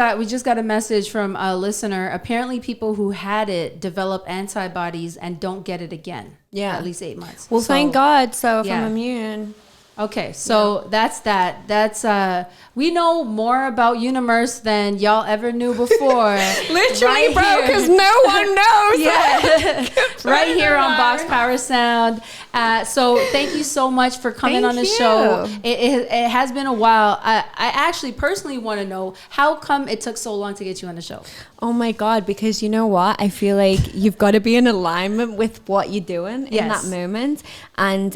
got a message from a listener. Apparently, people who had it develop antibodies and don't get it again. Yeah, at least 8 months. Well, thank God. So if I'm immune. Okay, so that's that. That's we know more about Unimerce than y'all ever knew before. Literally, bro, because no one knows. Yeah, right here on Box Power Sound. So thank you so much for coming on the show. It has been a while. I actually personally want to know, how come it took so long to get you on the show? Oh my God, because you know what? I feel like you've got to be in alignment with what you're doing in that moment. And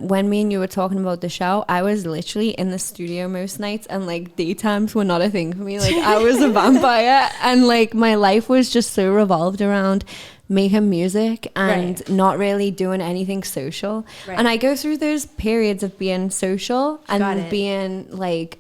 when me and you were talking about the show, I was literally in the studio most nights, and like daytimes were not a thing for me. Like, I was a vampire, and like my life was just so revolved around making music and not really doing anything social. And I go through those periods of being social and being like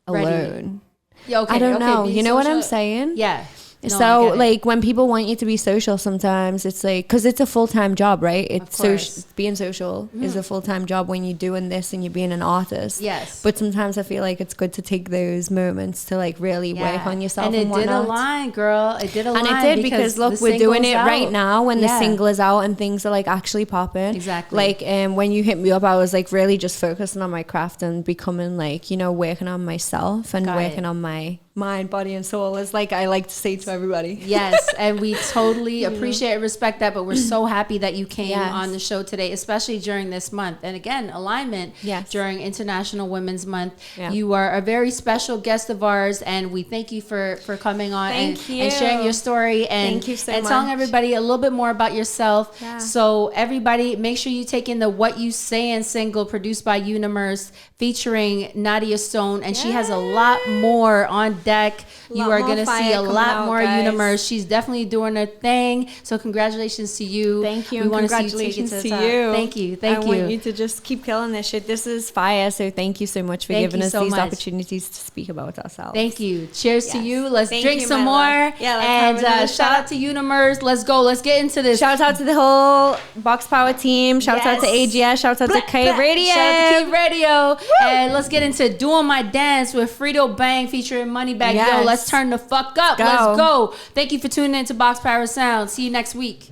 alone. Yeah, okay, I don't know. You know what I'm saying? Yeah. No, so like when people want you to be social, sometimes it's like, because it's a full-time job, right? It's being social is a full-time job when you're doing this and you're being an artist. Yes. But sometimes I feel like it's good to take those moments to like really work on yourself. And it did align, girl. It did align. And it did, because look, we're doing it right now when the single is out and things are like actually popping. Exactly. Like when you hit me up, I was like really just focusing on my craft and becoming like, you know, working on myself and working on my mind, body, and soul, is like I like to say to everybody. Yes, and we totally appreciate and respect that, but we're so happy that you came on the show today, especially during this month. And again, alignment during International Women's Month. You are a very special guest of ours, and we thank you for coming on and sharing your story and telling everybody a little bit more about yourself. So everybody, make sure you take in the What You Sayin single produced by Unimerce featuring Nadia Stone, and she has a lot more on deck. You are going to see a lot more Unimerce. She's definitely doing her thing. So congratulations to you. Thank you. We want congratulations to see you take it to the top. Thank you. Thank you. I want you to just keep killing this shit. This is fire. So thank you so much for giving us these opportunities to speak about ourselves. Thank you. Cheers to you. Let's drink some more. And shout out to Unimerce. Let's go. Let's get into this. Shout out to the whole Box Power team. Shout out to AGS. Shout out to Cay Radio. Shout out to Cay Radio. And let's get into Doing My Dance with Frito Bang featuring Moneybag. Yo, let's turn the fuck up. Let's go. Thank you for tuning in to Box Power Sound. See you next week.